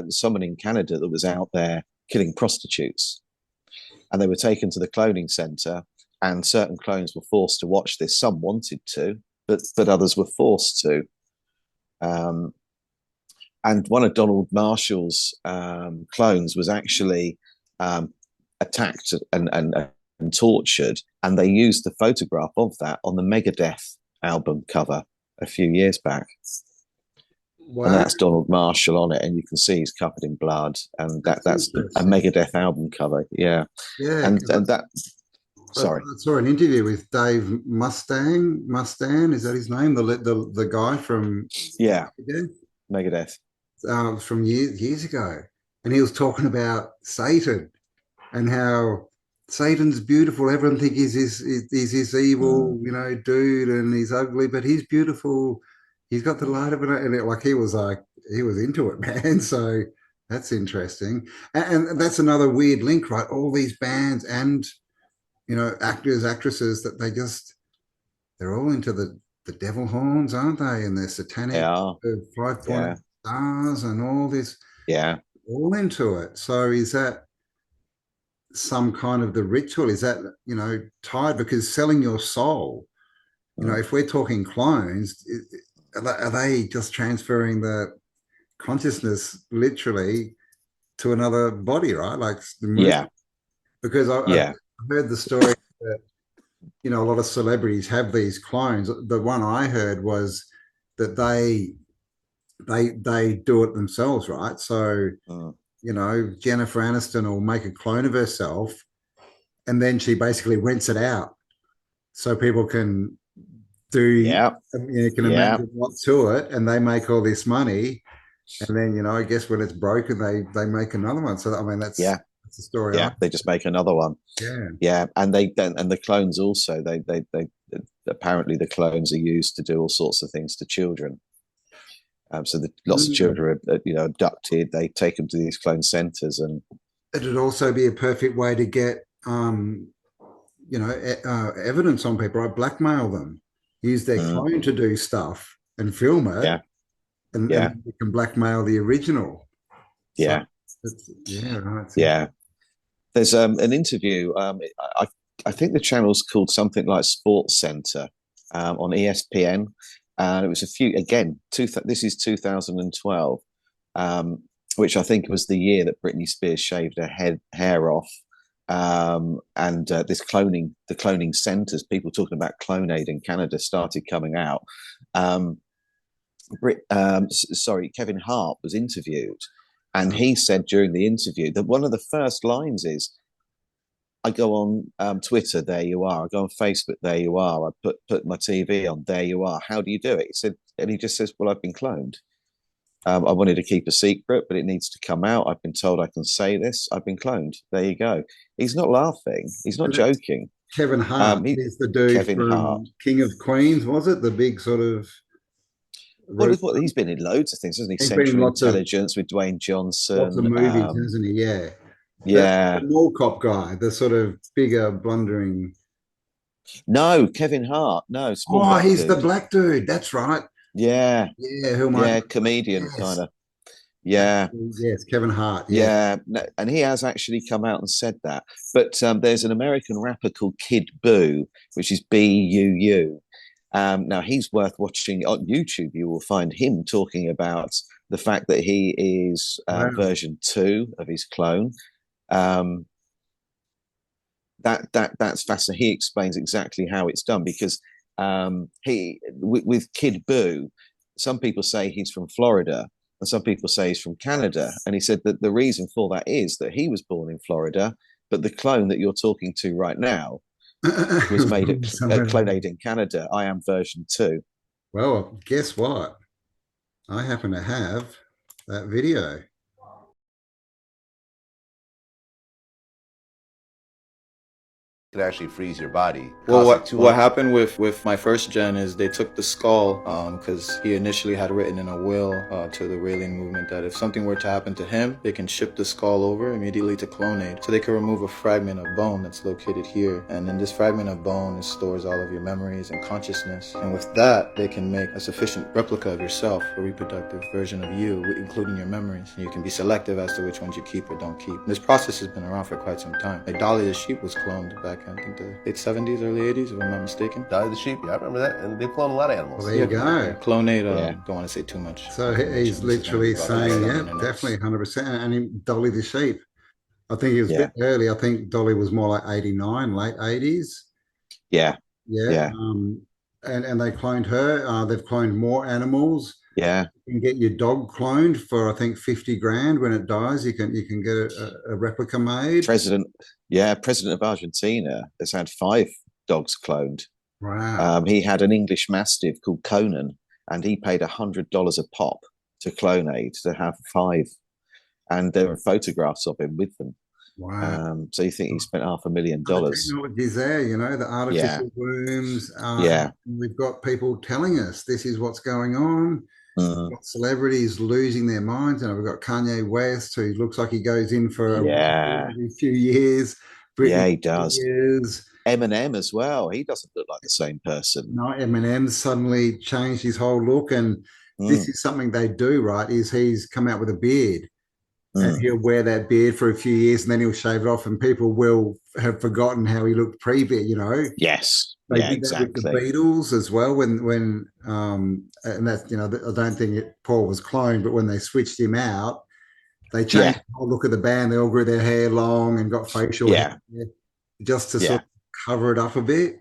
[SPEAKER 2] someone in Canada that was out there killing prostitutes, and they were taken to the cloning centre, and certain clones were forced to watch this. Some wanted to, but others were forced to. And one of Donald Marshall's clones was actually attacked and tortured, and they used the photograph of that on the Megadeth album cover a few years back. Wow. And that's Donald Marshall on it, and you can see he's covered in blood, and that's a Megadeth album cover. Yeah. And that. Sorry,
[SPEAKER 1] I saw an interview with Dave Mustaine, is that his name? The guy from
[SPEAKER 2] Megadeth
[SPEAKER 1] from years ago, and he was talking about Satan and how Satan's beautiful. Everyone think he's this evil, dude, and he's ugly, but he's beautiful. He's got the light of it, and he was into it, man. So that's interesting, and that's another weird link, right? All these bands and actors, actresses that they're all into the devil horns, aren't they? And they're satanic,
[SPEAKER 2] Yeah.
[SPEAKER 1] 5 point stars, and all this,
[SPEAKER 2] Yeah.
[SPEAKER 1] all into it. So is that some kind of the ritual? Is that tied? Because selling your soul, if we're talking clones, are they just transferring the consciousness literally to another body, right? Like the movie?
[SPEAKER 2] Yeah.
[SPEAKER 1] Because I've heard the story that a lot of celebrities have these clones. The one I heard was that they do it themselves, right? So Jennifer Aniston will make a clone of herself, and then she basically rents it out so people can do.
[SPEAKER 2] Yeah.
[SPEAKER 1] You can imagine what's to it, and they make all this money, and then I guess when it's broken, they make another one. So I mean, that's the story.
[SPEAKER 2] Yeah, they just make another one.
[SPEAKER 1] Yeah,
[SPEAKER 2] and the clones also. They apparently the clones are used to do all sorts of things to children. So lots of children are abducted. They take them to these clone centers, and
[SPEAKER 1] it'd also be a perfect way to get evidence on people. Right? Blackmail them, use their clone to do stuff and film it. And you can blackmail the original.
[SPEAKER 2] Yeah.
[SPEAKER 1] So, right.
[SPEAKER 2] Yeah. There's an interview. I think the channel's called something like Sports Center on ESPN, and it was this is 2012, which I think was the year that Britney Spears shaved her hair off, and the cloning centers, people talking about Clonaid in Canada, started coming out. Kevin Hart was interviewed, and he said during the interview that one of the first lines is, I go on Twitter, there you are. I go on Facebook, there you are. I put my TV on, there you are. How do you do it? He said, and he just says, well, I've been cloned. I wanted to keep a secret, but it needs to come out. I've been told I can say this. I've been cloned. There you go. He's not laughing. He's not joking.
[SPEAKER 1] Kevin Hart is the dude from Hart. King of Queens, was it? The big sort of...
[SPEAKER 2] Well, he's been in loads of things, hasn't he? Central Intelligence with Dwayne Johnson.
[SPEAKER 1] Lots of movies, hasn't he? Yeah.
[SPEAKER 2] Yeah.
[SPEAKER 1] The mall cop guy, the sort of bigger, blundering...
[SPEAKER 2] No, Kevin Hart. No.
[SPEAKER 1] He's the black dude. That's right.
[SPEAKER 2] Yeah.
[SPEAKER 1] Yeah,
[SPEAKER 2] comedian kind of. Yeah.
[SPEAKER 1] Yes, Kevin Hart.
[SPEAKER 2] Yeah. And he has actually come out and said that. But there's an American rapper called Kid Boo, which is Buu. Now he's worth watching on YouTube. You will find him talking about the fact that he is version 2 of his clone. That's fascinating. He explains exactly how it's done, because with Kid Boo, some people say he's from Florida and some people say he's from Canada, and he said that the reason for that is that he was born in Florida, but the clone that you're talking to right now was made at Clonaid in Canada. I am version 2.
[SPEAKER 1] Well, guess what? I happen to have that video.
[SPEAKER 6] Could actually freeze your body.
[SPEAKER 7] Well, what happened with my first gen is they took the skull, because he initially had written in a will to the Raelian movement that if something were to happen to him, they can ship the skull over immediately to Clonaid. So they can remove a fragment of bone that's located here, and in this fragment of bone, it stores all of your memories and consciousness. And with that, they can make a sufficient replica of yourself, a reproductive version of you, including your memories. And you can be selective as to which ones you keep or don't keep. And this process has been around for quite some time. Like Dolly the sheep was cloned back I think the late 70s, early 80s, if I'm not mistaken.
[SPEAKER 6] Dolly the sheep, yeah, I remember that. And they've cloned a lot of animals.
[SPEAKER 1] Well, there you go.
[SPEAKER 7] Clonaid, don't want to say too much.
[SPEAKER 1] So he's literally saying, definitely 100%. And Dolly the sheep, I think he was a bit early. I think Dolly was more like 89, late 80s.
[SPEAKER 2] Yeah.
[SPEAKER 1] And they cloned her. They've cloned more animals.
[SPEAKER 2] Yeah.
[SPEAKER 1] You can get your dog cloned for, I think, 50 grand. When it dies, you can get a replica made.
[SPEAKER 2] President of Argentina has had 5 dogs cloned.
[SPEAKER 1] Wow.
[SPEAKER 2] He had an English Mastiff called Conan, and he paid $100 a pop to Clonaid to have 5. and there are photographs of him with them.
[SPEAKER 1] Wow.
[SPEAKER 2] So you think he spent $500,000?
[SPEAKER 1] The technology's there, you know, the
[SPEAKER 2] Yeah,
[SPEAKER 1] artificial wombs.
[SPEAKER 2] yeah,
[SPEAKER 1] We've got people telling us this is what's going on.
[SPEAKER 2] mm,
[SPEAKER 1] We've got celebrities losing their minds. And we've got Kanye West, who looks like he goes in for a
[SPEAKER 2] yeah,
[SPEAKER 1] every few years.
[SPEAKER 2] yeah.
[SPEAKER 1] Britney
[SPEAKER 2] He does.
[SPEAKER 1] Spears.
[SPEAKER 2] Eminem as well. He doesn't look like the same person.
[SPEAKER 1] No, Eminem suddenly changed his whole look. And this
[SPEAKER 2] Mm,
[SPEAKER 1] is something they do, right? Is he's come out with a beard. And
[SPEAKER 2] mm.
[SPEAKER 1] he'll wear that beard for a few years and then he'll shave it off, and people will have forgotten how he looked pre-beard, you know.
[SPEAKER 2] Yes.
[SPEAKER 1] They
[SPEAKER 2] Yeah,
[SPEAKER 1] did that with the
[SPEAKER 2] exactly.
[SPEAKER 1] Beatles as well when and that's, you know, I don't think Paul was cloned, but when they switched him out, they changed
[SPEAKER 2] Yeah,
[SPEAKER 1] the whole look of the band. They all grew their hair long and got facial
[SPEAKER 2] yeah,
[SPEAKER 1] hair just to
[SPEAKER 2] yeah,
[SPEAKER 1] sort of cover it up a bit.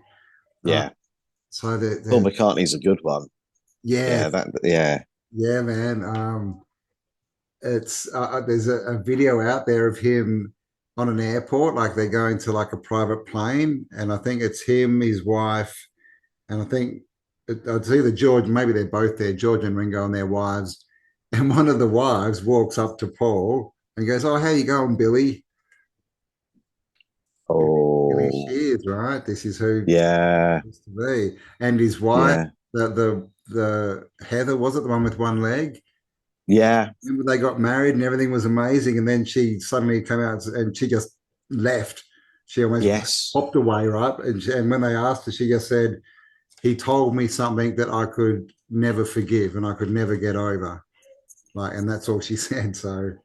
[SPEAKER 1] Uh,
[SPEAKER 2] yeah.
[SPEAKER 1] so
[SPEAKER 2] Paul
[SPEAKER 1] that
[SPEAKER 2] McCartney's a good one.
[SPEAKER 1] yeah,
[SPEAKER 2] Yeah.
[SPEAKER 1] yeah, man. It's there's a video out there of him on an airport, like they're going to like a private plane, and I think it's him, his wife, and I think it's either George, maybe they're both there, George and Ringo and their wives, and one of the wives walks up to Paul and goes, "Oh, how you going, Billy?" Billy
[SPEAKER 2] Oh,
[SPEAKER 1] Shears, right? This is who
[SPEAKER 2] yeah,
[SPEAKER 1] he used to be, and his wife,
[SPEAKER 2] yeah,
[SPEAKER 1] the Heather, was it the one with one leg?
[SPEAKER 2] yeah,
[SPEAKER 1] Remember they got married and everything was amazing, and then she suddenly came out and she just left. She almost
[SPEAKER 2] yes,
[SPEAKER 1] popped away, right? And when they asked her, she just said, "He told me something that I could never forgive and I could never get over." Like, and that's all she said. So who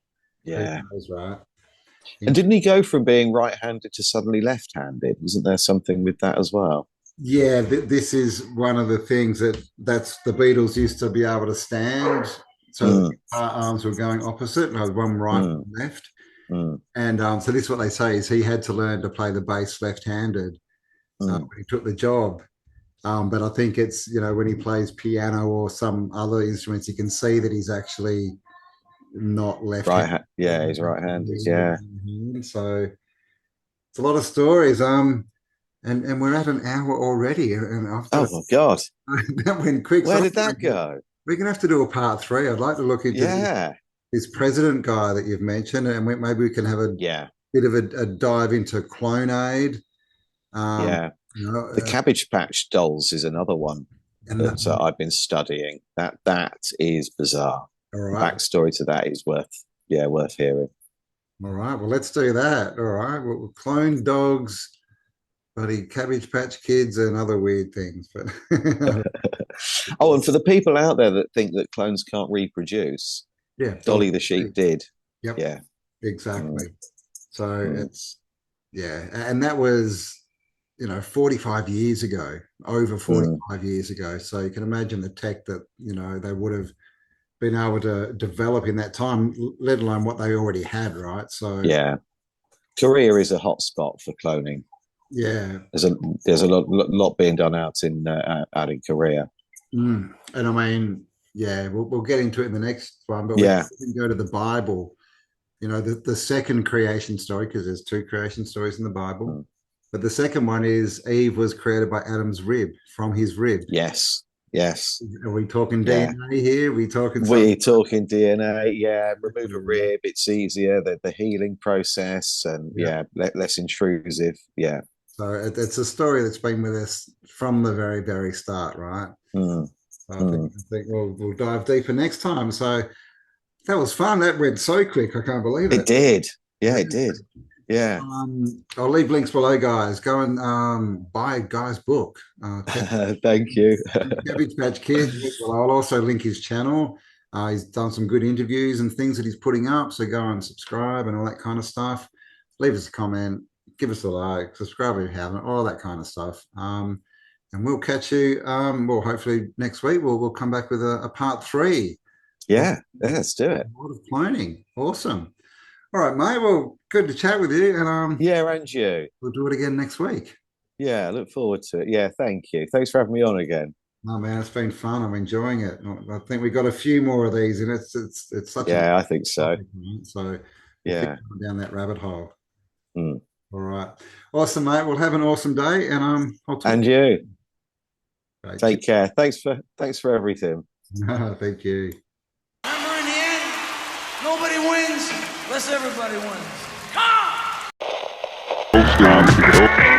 [SPEAKER 2] yeah.
[SPEAKER 1] knows, right?
[SPEAKER 2] And didn't he go from being right-handed to suddenly left-handed? Wasn't there something with that as well?
[SPEAKER 1] Yeah, this is one of the things that's the Beatles used to be able to stand, so the
[SPEAKER 2] Mm,
[SPEAKER 1] guitar arms were going opposite, and one right,
[SPEAKER 2] mm,
[SPEAKER 1] one left.
[SPEAKER 2] mm,
[SPEAKER 1] And so this is what they say is he had to learn to play the bass left-handed
[SPEAKER 2] mm.
[SPEAKER 1] when he took the job. But I think it's, you know, when he plays piano or some other instruments, you can see that he's actually not left-handed.
[SPEAKER 2] Yeah, he's right-handed. Yeah.
[SPEAKER 1] So it's a lot of stories. And we're at an hour already, and
[SPEAKER 2] Oh
[SPEAKER 1] after
[SPEAKER 2] my God,
[SPEAKER 1] that went quick.
[SPEAKER 2] where
[SPEAKER 1] So
[SPEAKER 2] did that go?
[SPEAKER 1] we're gonna have to do a part three. I'd like to look into
[SPEAKER 2] Yeah,
[SPEAKER 1] this president guy that you've mentioned, and maybe we can have a
[SPEAKER 2] yeah,
[SPEAKER 1] bit of a dive into clone aid.
[SPEAKER 2] yeah.
[SPEAKER 1] You know,
[SPEAKER 2] The Cabbage Patch Dolls is another one
[SPEAKER 1] and
[SPEAKER 2] that I've been studying. That is bizarre.
[SPEAKER 1] all
[SPEAKER 2] The
[SPEAKER 1] right,
[SPEAKER 2] backstory to that is worth hearing.
[SPEAKER 1] all right. Well, let's do that. All right, we'll clone dogs, bloody Cabbage Patch Kids, and other weird things. But
[SPEAKER 2] Oh, and for the people out there that think that clones can't reproduce,
[SPEAKER 1] yeah,
[SPEAKER 2] Dolly the sheep did.
[SPEAKER 1] Yep,
[SPEAKER 2] Yeah.
[SPEAKER 1] exactly.
[SPEAKER 2] Mm,
[SPEAKER 1] So
[SPEAKER 2] mm.
[SPEAKER 1] it's yeah, and that was, you know, 45 years ago, over 45 years ago. So you can imagine the tech that, you know, they would have been able to develop in that time, let alone what they already had, right? So
[SPEAKER 2] Yeah. Korea is a hot spot for cloning.
[SPEAKER 1] yeah.
[SPEAKER 2] There's a lot being done out in Korea.
[SPEAKER 1] And I mean, yeah, we'll get into it in the next one, but
[SPEAKER 2] Yeah.
[SPEAKER 1] we can go to the Bible, you know, the second creation story, because there's two creation stories in the Bible.
[SPEAKER 2] Mm.
[SPEAKER 1] But the second one is Eve was created by Adam's rib, from his rib.
[SPEAKER 2] Yes. Yes.
[SPEAKER 1] Are we talking
[SPEAKER 2] Yeah.
[SPEAKER 1] DNA here? Are we talking
[SPEAKER 2] We're talking DNA. Yeah. Remove a
[SPEAKER 1] Yeah.
[SPEAKER 2] rib. It's easier. The healing process and less intrusive. Yeah.
[SPEAKER 1] So it's a story that's been with us from the very, very start, right?
[SPEAKER 2] Mm.
[SPEAKER 1] So I think we'll dive deeper next time. So that was fun. That went so quick. I can't believe it.
[SPEAKER 2] It did. Yeah, it did. Yeah.
[SPEAKER 1] I'll leave links below, guys. Go and buy Guy's book.
[SPEAKER 2] Thank you.
[SPEAKER 1] Cabbage Patch Kids. Well, I'll also link his channel. He's done some good interviews and things that he's putting up. So go and subscribe and all that kind of stuff. Leave us a comment. Give us a like. Subscribe if you haven't. All that kind of stuff. And we'll catch you. Well, hopefully next week we'll come back with a part 3.
[SPEAKER 2] Yeah, let's do it.
[SPEAKER 1] A lot of cloning. Awesome. All right, mate. Well, good to chat with you. And
[SPEAKER 2] yeah, and you.
[SPEAKER 1] We'll do it again next week.
[SPEAKER 2] Yeah, I look forward to it. Yeah, thank you. Thanks for having me on again.
[SPEAKER 1] No, man, it's been fun. I'm enjoying it. I think we got a few more of these, and it's such
[SPEAKER 2] I think so.
[SPEAKER 1] So
[SPEAKER 2] yeah,
[SPEAKER 1] we'll down that rabbit hole.
[SPEAKER 2] Mm.
[SPEAKER 1] All right, awesome, mate. Well, have an awesome day, and I'll talk
[SPEAKER 2] and you.
[SPEAKER 1] Great.
[SPEAKER 2] Take care. Thanks for everything.
[SPEAKER 1] Thank you.
[SPEAKER 8] Remember, in the end, Nobody wins unless everybody wins.
[SPEAKER 9] Come on!